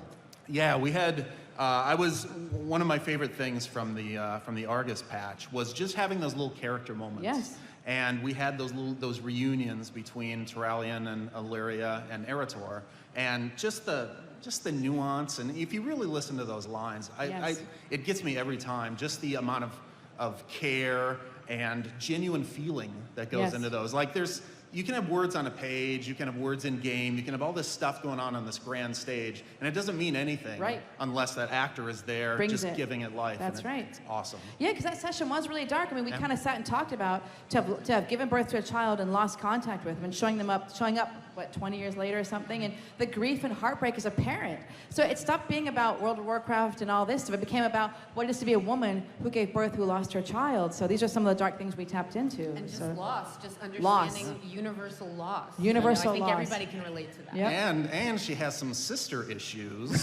Yeah, we had. I was one of my favorite things from the Argus patch was just having those little character moments. Yes. And we had those reunions between Terralion and Illyria and Eretor, and just the nuance. And if you really listen to those lines, it gets me every time. Just the amount of care and genuine feeling that goes into those. Like you can have words on a page, you can have words in game, you can have all this stuff going on this grand stage, and it doesn't mean anything unless that actor is there giving it life. That's right. It's awesome. Yeah, because that session was really dark. I mean, we kind of sat and talked about to have given birth to a child and lost contact with him and showing up, what, 20 years later or something, and the grief and heartbreak as a parent. So it stopped being about World of Warcraft and all this stuff. It became about what it is to be a woman who gave birth, who lost her child. So these are some of the dark things we tapped into. And just loss, just understanding universal loss. Universal I think loss. everybody can relate to that. Yep. And she has some sister issues.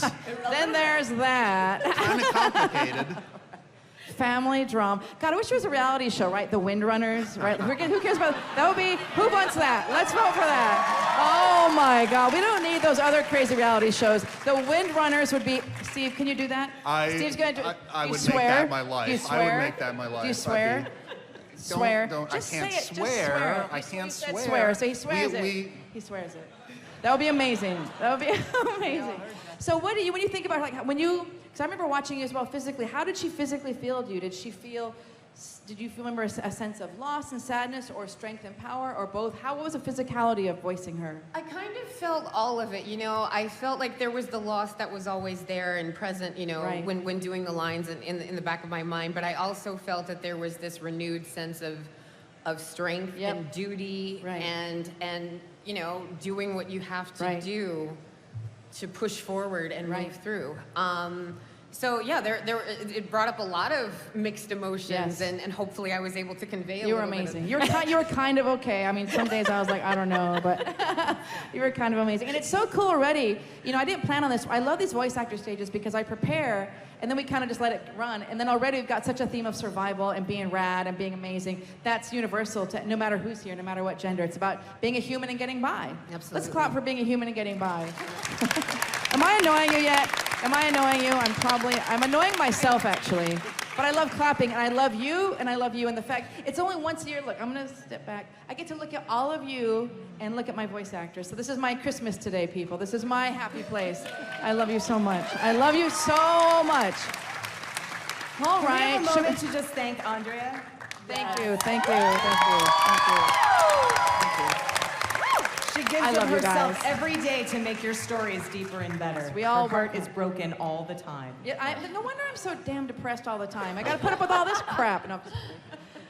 Then there's that. Kind of complicated. Family drama. God, I wish there was a reality show, right? The Windrunners, right? Who cares about that? Would be, who wants that? Let's vote for that. Oh my God, we don't need those other crazy reality shows. The Windrunners would be, Steve, can you do that? Steve's gonna do I would swear? make that my life. Do you swear? I would make that my life. Do you swear? Swear. I Just can't say it. Just swear. I You can't said swear. swear. So he swears it. He swears it. That would be amazing. That would be amazing. So what do you, when you think about like when you, because I remember watching you as well physically, how did she physically feel to you? Did you remember a sense of loss and sadness or strength and power or both? What was the physicality of voicing her? I kind of felt all of it, you know. I felt like there was the loss that was always there and present, you know, when doing the lines in the back of my mind. But I also felt that there was this renewed sense of strength and duty and you know, doing what you have to do to push forward and move through. So yeah, it brought up a lot of mixed emotions, and hopefully I was able to convey a You were little amazing. bit of You were kind of okay. I mean, some days I was like, I don't know, but you were kind of amazing. And it's so cool already. You know, I didn't plan on this. I love these voice actor stages because I prepare, and then we kind of just let it run. And then already we've got such a theme of survival and being rad and being amazing. That's universal to no matter who's here, no matter what gender. It's about being a human and getting by. Absolutely. Let's clap for being a human and getting by. Am I annoying you yet? Am I annoying you? I'm annoying myself actually. But I love clapping, and I love you, and the fact, it's only once a year. Look, I'm gonna step back. I get to look at all of you and look at my voice actors. So this is my Christmas today, people. This is my happy place. I love you so much. I love you so much. All Can right. we have a moment to just thank Andrea? Thank you, thank you, thank you, thank you. She gives I of love you herself guys. every day to make your stories deeper and better. We all Her heart work is broken all the time. Yeah, no wonder I'm so damn depressed all the time. I gotta put up with all this crap. No,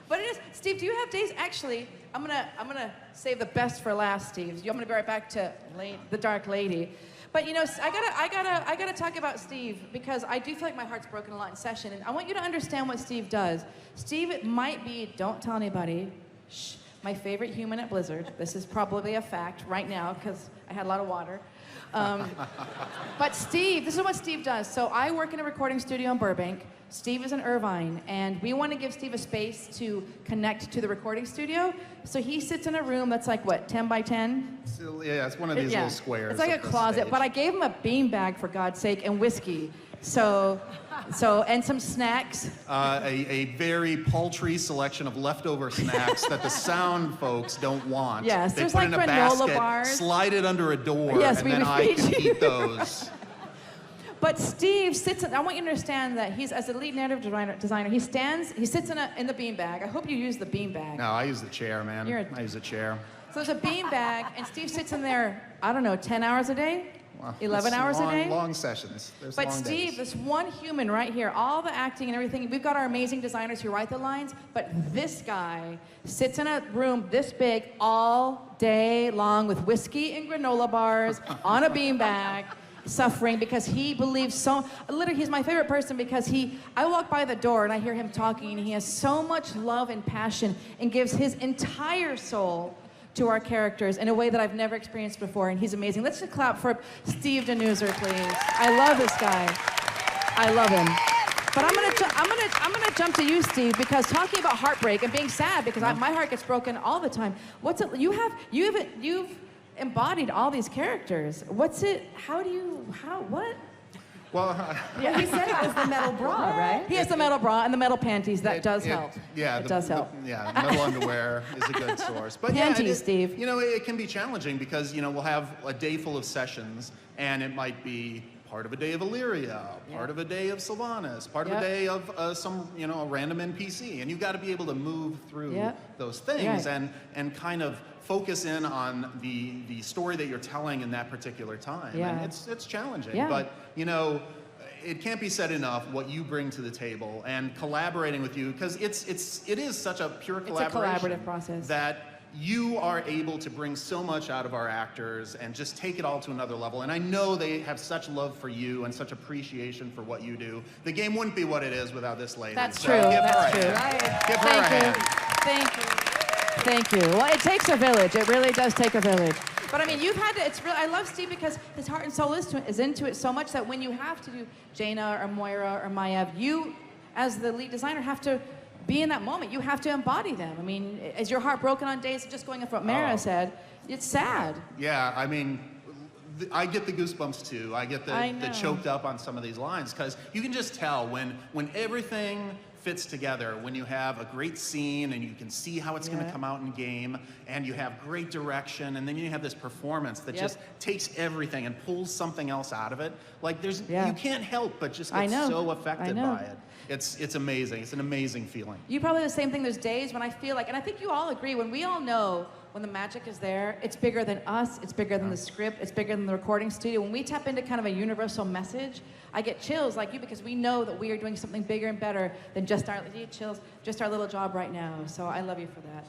but it is, Steve, do you have days, actually, I'm gonna save the best for last, Steve. I'm gonna be right back to the Dark Lady. But you know, I gotta talk about Steve because I do feel like my heart's broken a lot in session, and I want you to understand what Steve does. Steve might be, don't tell anybody, shh, my favorite human at Blizzard. This is probably a fact right now because I had a lot of water. But Steve, this is what Steve does. So I work in a recording studio in Burbank. Steve is in Irvine, and we want to give Steve a space to connect to the recording studio. So he sits in a room that's like, what, 10 by 10? So, yeah, it's one of these little squares. It's like a closet, stage. but I gave him a beanbag, for God's sake, and whiskey. So and some snacks. A very paltry selection of leftover snacks that the sound folks don't want. Yes, they there's put like in a granola basket, bars. slide it under a door, Yes, and we then would I feed can you. eat those. But Steve sits. I want you to understand that he's, as a lead narrative designer, he sits in the beanbag. I hope you use the beanbag. No, I use the chair, man. I use the chair. So there's a beanbag, and Steve sits in there, I don't know, 10 hours a day? Well, 11 hours a day? Long sessions. There's But long Steve, days. this one human right here, all the acting and everything, we've got our amazing designers who write the lines, but this guy sits in a room this big all day long with whiskey and granola bars on a beanbag, suffering because he believes so, literally he's my favorite person because I walk by the door and I hear him talking and he has so much love and passion and gives his entire soul to our characters in a way that I've never experienced before, and he's amazing. Let's just clap for Steve Denuser, please. I love this guy. I love him. But I'm gonna jump to you, Steve, because talking about heartbreak and being sad, because my heart gets broken all the time. What's it? You've embodied all these characters. What's it? What? Well, yeah, he said it was the metal bra, right? He has the metal bra and the metal panties. That does help. Yeah, it does help. Yeah, metal underwear is a good source. But panties, Steve. You know, it can be challenging because we'll have a day full of sessions, and it might be part of a day of Illyria, part of a day of Sylvanas, part of a day of some a random NPC, and you've got to be able to move through those things and kind of focus in on the story that you're telling in that particular time. Yeah. And it's challenging, Yeah. but it can't be said enough what you bring to the table and collaborating with you, because it is such a pure collaboration. It's a collaborative process. That you are able to bring so much out of our actors and just take it all to another level. And I know they have such love for you and such appreciation for what you do. The game wouldn't be what it is without this lady. That's So true. Give That's her true. a hand. Give her a hand. Thank you. Thank you. Well, it takes a village. It really does take a village. But I mean, you've had to. It's really. I love Steve because his heart and soul is into it so much that when you have to do Jaina or Moira or Maiev, you, as the lead designer, have to be in that moment. You have to embody them. I mean, is your heart broken on days? Just going off what Mara said, it's sad. Yeah, I mean, I get the goosebumps too. I get the choked up on some of these lines, because you can just tell when everything fits together, when you have a great scene and you can see how it's going to come out in game, and you have great direction, and then you have this performance that just takes everything and pulls something else out of it. Like you can't help but just get so affected by it. It's amazing. It's an amazing feeling. You probably have the same thing. There's days when I feel like, and I think you all agree, when we all know when the magic is there, it's bigger than us, it's bigger than the script, it's bigger than the recording studio. When we tap into kind of a universal message, I get chills like you, because we know that we are doing something bigger and better than just our little job right now. So I love you for that.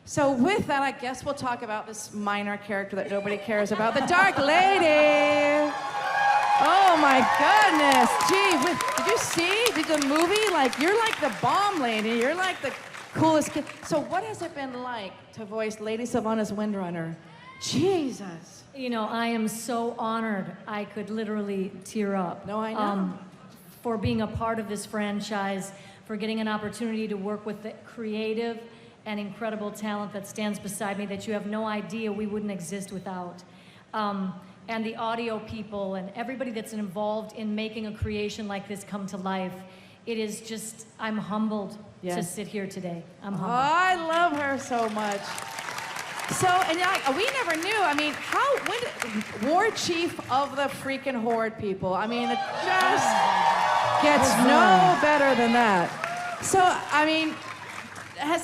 So with that, I guess we'll talk about this minor character that nobody cares about, the Dark Lady. Oh my goodness, gee, did you see the movie? Like, you're like the bomb lady, you're like the coolest kid. So what has it been like to voice Lady Sylvanas Windrunner? Jesus. I am so honored. I could literally tear up. No, I know. For being a part of this franchise, for getting an opportunity to work with the creative and incredible talent that stands beside me that you have no idea we wouldn't exist without. And the audio people and everybody that's involved in making a creation like this come to life. It is just, I'm humbled to sit here today. I'm humbled. Oh, I love her so much. So, and we never knew. I mean, War Chief of the freaking Horde people. I mean, it just gets no better than that. So, I mean, there's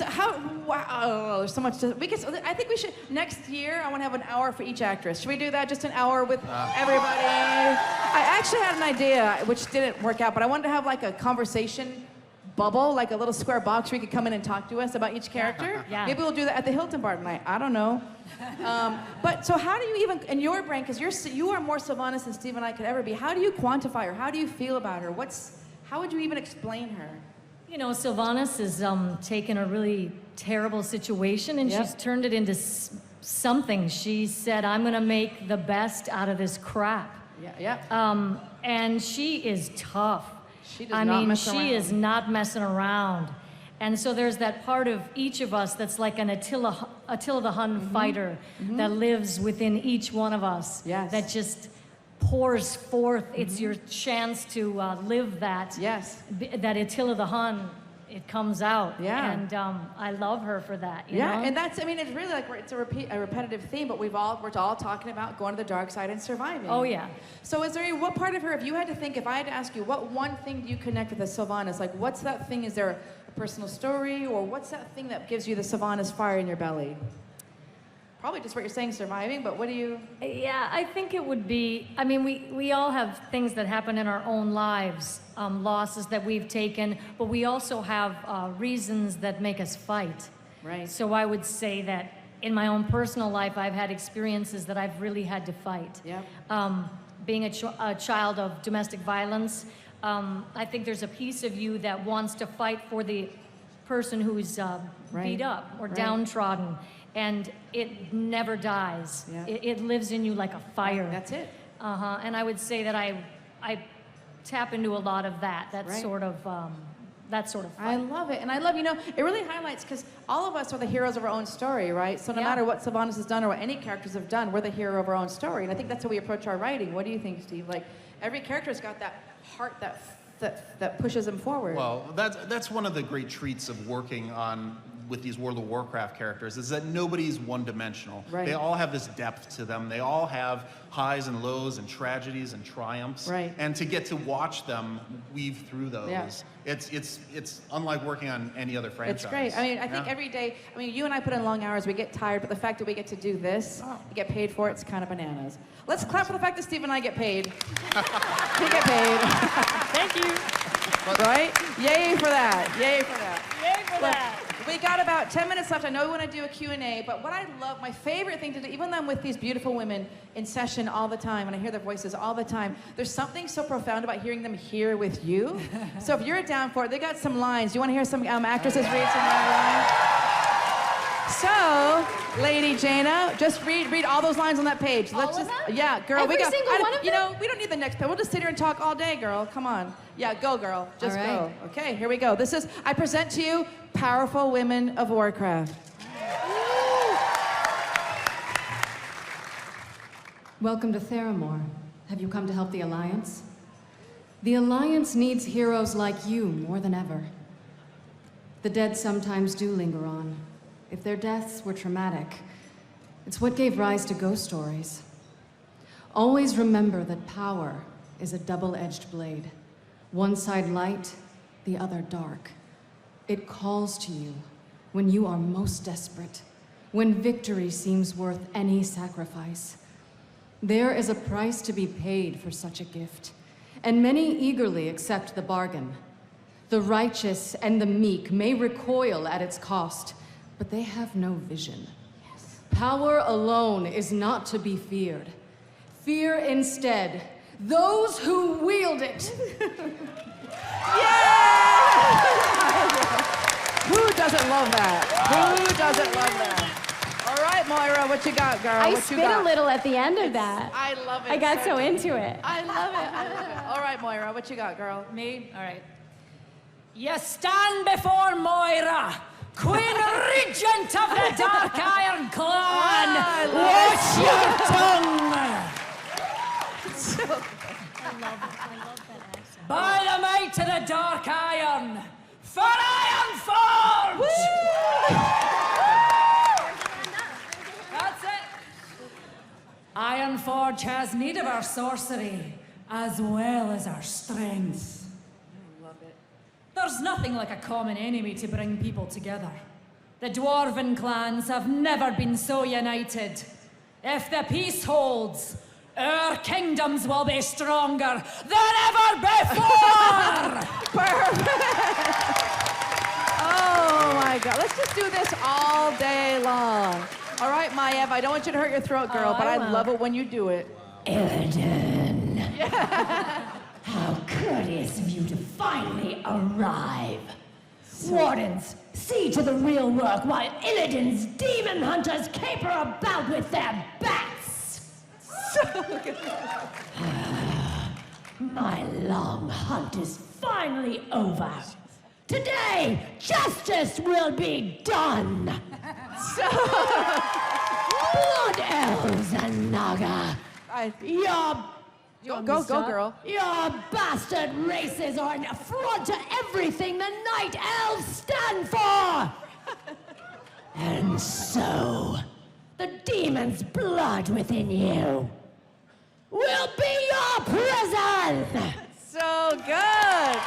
so much I think we should, next year, I want to have an hour for each actress. Should we do that? Just an hour with everybody? I actually had an idea, which didn't work out, but I wanted to have like a conversation bubble, like a little square box where you could come in and talk to us about each character. Yeah. Maybe we'll do that at the Hilton Bar tonight. I don't know. But so how do you even, in your brain, because you are more Sylvanas than Steve and I could ever be, how do you quantify her? How do you feel about her? How would you even explain her? Sylvanas has taken a really terrible situation and she's turned it into something. She said, I'm going to make the best out of this crap. And she is tough. She is not messing around. And so there's that part of each of us that's like an Attila the Hun fighter that lives within each one of us. That just pours forth. It's your chance to live that. That Attila the Hun, it comes out. And I love her for that. You know? And that's, I mean, it's really like, it's a repetitive theme, but we're all talking about going to the dark side and surviving. Oh, yeah. So is there what part of her, if you had to think, if I had to ask you, what one thing do you connect with the Sylvanas? Like, what's that thing? Is there a personal story, or what's that thing that gives you the Sylvanas fire in your belly? probably just what you're saying, surviving, but what do you... Yeah, I think it would be, I mean, we all have things that happen in our own lives, losses that we've taken, but we also have reasons that make us fight. Right. So I would say that in my own personal life, I've had experiences that I've really had to fight. Yep. Being a child of domestic violence, I think there's a piece of you that wants to fight for the person who's beat up or downtrodden. And it never dies. Yeah. It lives in you like a fire. That's it. And I would say that I tap into a lot of that sort of fight. I love it. And I love, you know, it really highlights, because all of us are the heroes of our own story, right? So no matter what Sylvanas has done or what any characters have done, we're the hero of our own story. And I think that's how we approach our writing. What do you think, Steve? Like, every character's got that heart that pushes them forward. Well, that's one of the great treats of working with these World of Warcraft characters, is that nobody's one-dimensional. Right. They all have this depth to them. They all have highs and lows and tragedies and triumphs. Right. And to get to watch them weave through those, it's unlike working on any other franchise. It's great. I mean, I think every day, I mean, you and I put in long hours, we get tired, but the fact that we get to do this, we get paid for it, it's kind of bananas. Let's clap for the fact that Steve and I get paid. We get paid. Thank you. Right? Yay for that. Yay for that. Yay for that. We got about 10 minutes left. I know we want to do a Q&A, but what I love, my favorite thing to do, even though I'm with these beautiful women in session all the time, and I hear their voices all the time, there's something so profound about hearing them here with you. So if you're down for it, they got some lines. Do you want to hear some actresses read some lines? So, Lady Jaina, just read all those lines on that page. All of them? Yeah, girl. Every single one of You know, we don't need the next page. We'll just sit here and talk all day, girl. Come on. Yeah, go, girl. Just All right. go. Okay, here we go. I present to you Powerful Women of Warcraft. Welcome to Theramore. Have you come to help the Alliance? The Alliance needs heroes like you more than ever. The dead sometimes do linger on. If their deaths were traumatic, it's what gave rise to ghost stories. Always remember that power is a double-edged blade. One side light, the other dark. It calls to you when you are most desperate, when victory seems worth any sacrifice. There is a price to be paid for such a gift, and many eagerly accept the bargain. The righteous and the meek may recoil at its cost, but they have no vision. Power alone is not to be feared. Fear instead those who wield it. Yeah! Who doesn't love that? Who doesn't love that? All right, Moira, what you got, girl? I What you spit got? a little at the end of that. I love it. I got so into it. I love it. I love it. All right, Moira, what you got, girl? Me? All right. You stand before Moira, Queen Regent of the Dark Iron Clan. Watch your tongue. By the might of the Dark Iron, for Ironforge! That's it. Ironforge has need of our sorcery, as well as our strength. I love it. There's nothing like a common enemy to bring people together. The dwarven clans have never been so united. If the peace holds, our kingdoms will be stronger than ever before! Perfect! Oh my God, let's just do this all day long. All right, Maiev, I don't want you to hurt your throat, girl, but I love it when you do it. Illidan. How courteous of you to finally arrive. Wardens, see to the real work while Illidan's demon hunters caper about with their bats. So good. My long hunt is finally over. Today, justice will be done. Blood elves and Naga. Go, girl. Your bastard races are an affront to everything the Night Elves stand for! And so, the demon's blood within you will be your prison! So good.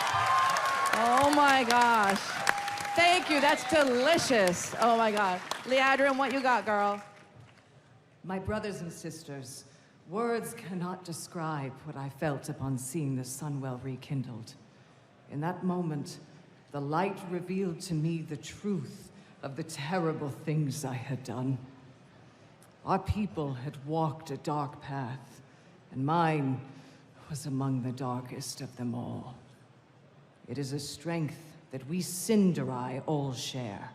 Oh my gosh. Thank you, that's delicious. Oh my God. Leandrin, what you got, girl? My brothers and sisters, words cannot describe what I felt upon seeing the Sunwell rekindled. In that moment, the light revealed to me the truth of the terrible things I had done. Our people had walked a dark path, and mine was among the darkest of them all. It is a strength that we Cinderai all share.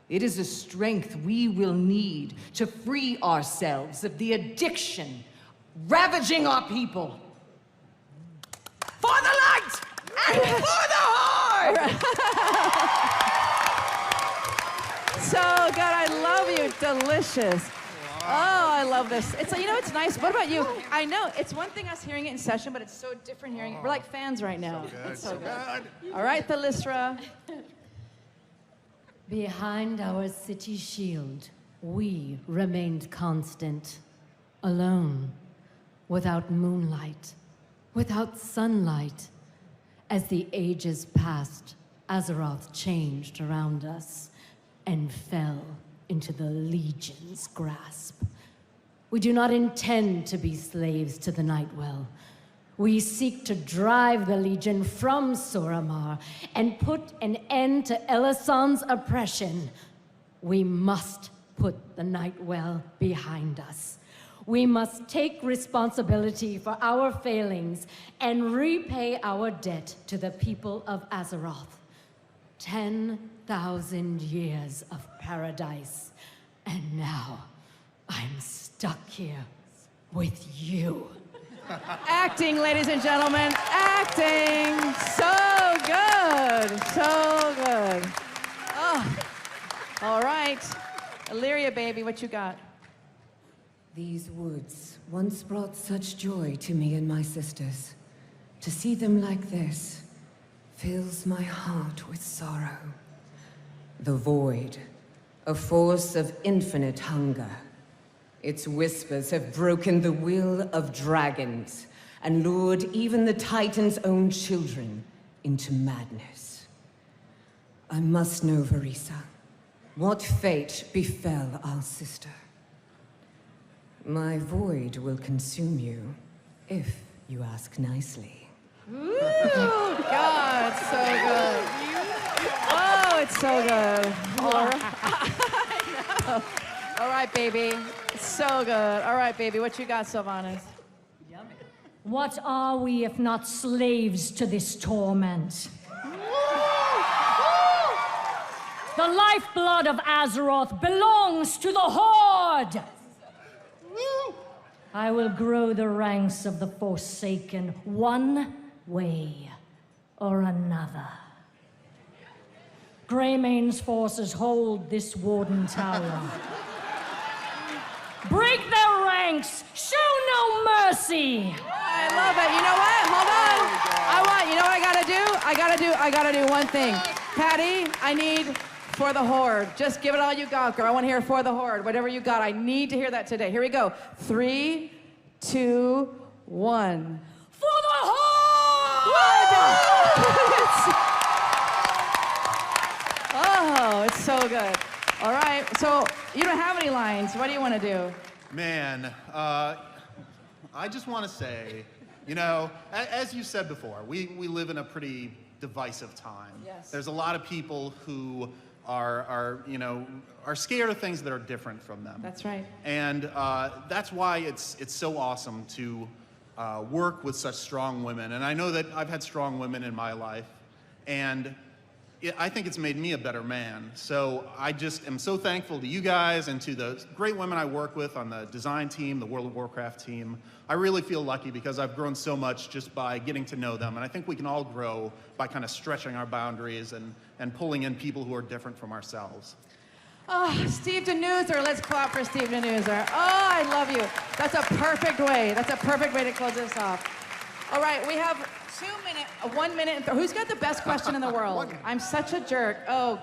It is a strength we will need to free ourselves of the addiction ravaging our people. For the light and for the horde! So good, I love you, delicious. Oh, I love this. It's it's nice. What about you? I know it's one thing us hearing it in session, but it's so different hearing it. We're like fans right now. So good, it's so so good. All right, Thalysra. Behind our city shield, we remained constant, alone, without moonlight, without sunlight. As the ages passed, Azeroth changed around us and fell into the Legion's grasp. We do not intend to be slaves to the Nightwell. We seek to drive the Legion from Suramar and put an end to Elisand's oppression. We must put the Nightwell behind us. We must take responsibility for our failings and repay our debt to the people of Azeroth. 10,000 years of paradise, and now I'm stuck here with you. Acting, ladies and gentlemen, acting. So good, so good. Oh. All right, Illyria, baby, what you got? These woods once brought such joy to me and my sisters. To see them like this fills my heart with sorrow. The void, a force of infinite hunger. Its whispers have broken the will of dragons and lured even the Titan's own children into madness. I must know, Verisa, what fate befell our sister. My void will consume you, if you ask nicely. Ooh, God, so good. Oh, it's so good. All right, baby. It's so good. All right, baby. What you got, Sylvanas? What are we if not slaves to this torment? The lifeblood of Azeroth belongs to the Horde! I will grow the ranks of the Forsaken one way or another. Greymane's forces hold this Warden Tower. Break their ranks! Show no mercy! I love it. You know what? Hold on. You know what I gotta do? I gotta do one thing. Patty, I need For the Horde. Just give it all you got, girl. I want to hear For the Horde. Whatever you got, I need to hear that today. Here we go. 3, 2, 1. For the Horde! Oh, it's so good. All right. So you don't have any lines. What do you want to do? Man, I just want to say, you know, as you said before, we live in a pretty divisive time. Yes. There's a lot of people who are scared of things that are different from them. That's right. And that's why it's so awesome to work with such strong women. And I know that I've had strong women in my life, and I think it's made me a better man. So I just am so thankful to you guys and to the great women I work with on the design team, the World of Warcraft team. I really feel lucky because I've grown so much just by getting to know them. And I think we can all grow by kind of stretching our boundaries and pulling in people who are different from ourselves. Oh, Steve Denuser. Let's clap for Steve Denuser. Oh, I love you. That's a perfect way. That's a perfect way to close this off. All right, we have 1 minute. Who's got the best question in the world? I'm such a jerk. Oh,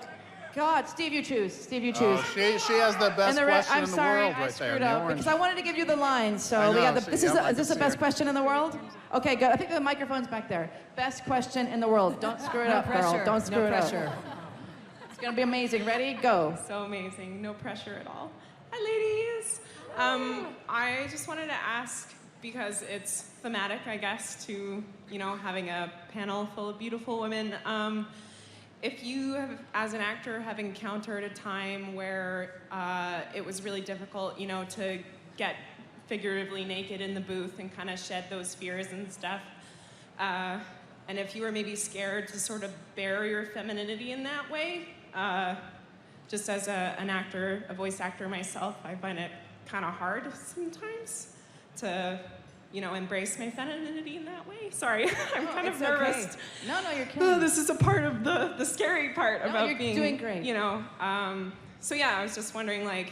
God. Steve, you choose. Steve, you choose. Oh, she has the best question in the world right there. I'm sorry, I screwed up because I wanted to give you the lines. So we got the. Is this the best question in the world? Okay, good. I think the microphone's back there. Best question in the world. Don't screw it up, girl. Don't screw it up. It's gonna be amazing. Ready? Go. So amazing. No pressure at all. Hi, ladies. I just wanted to ask, because it's thematic, I guess, to, you know, having a panel full of beautiful women, if you have, as an actor, have encountered a time where it was really difficult, you know, to get figuratively naked in the booth and kind of shed those fears and stuff, and if you were maybe scared to sort of bear your femininity in that way, just as an actor, a voice actor myself, I find it kind of hard sometimes to, you know, embrace my femininity in that way. Sorry, I'm kind of nervous. Okay. No, you're kidding. Oh, this is a part of the scary part about you're being, doing great. you know. So yeah, I was just wondering, like,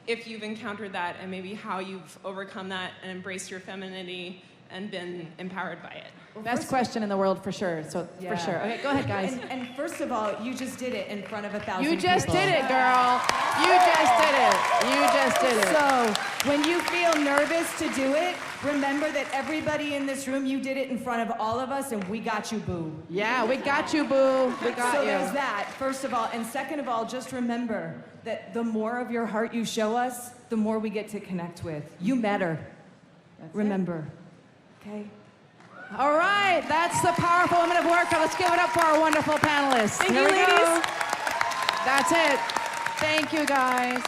if you've encountered that and maybe how you've overcome that and embraced your femininity and been empowered by it. Well, best question in the world for sure. So for sure. Okay, go ahead, guys. And first of all, you just did it in front of 1,000 people. You just did it, girl. You just did it. You just did it. So when you feel nervous to do it, remember that everybody in this room, you did it in front of all of us, and we got you, boo. Yeah, we got you, boo. We got so you. there's that, first of all. And second of all, just remember that the more of your heart you show us, the more we get to connect with. You matter. Remember. Okay? All right, that's the powerful women of Warcraft. Let's give it up for our wonderful panelists. Thank Here you, we ladies. go. That's it. Thank you, guys.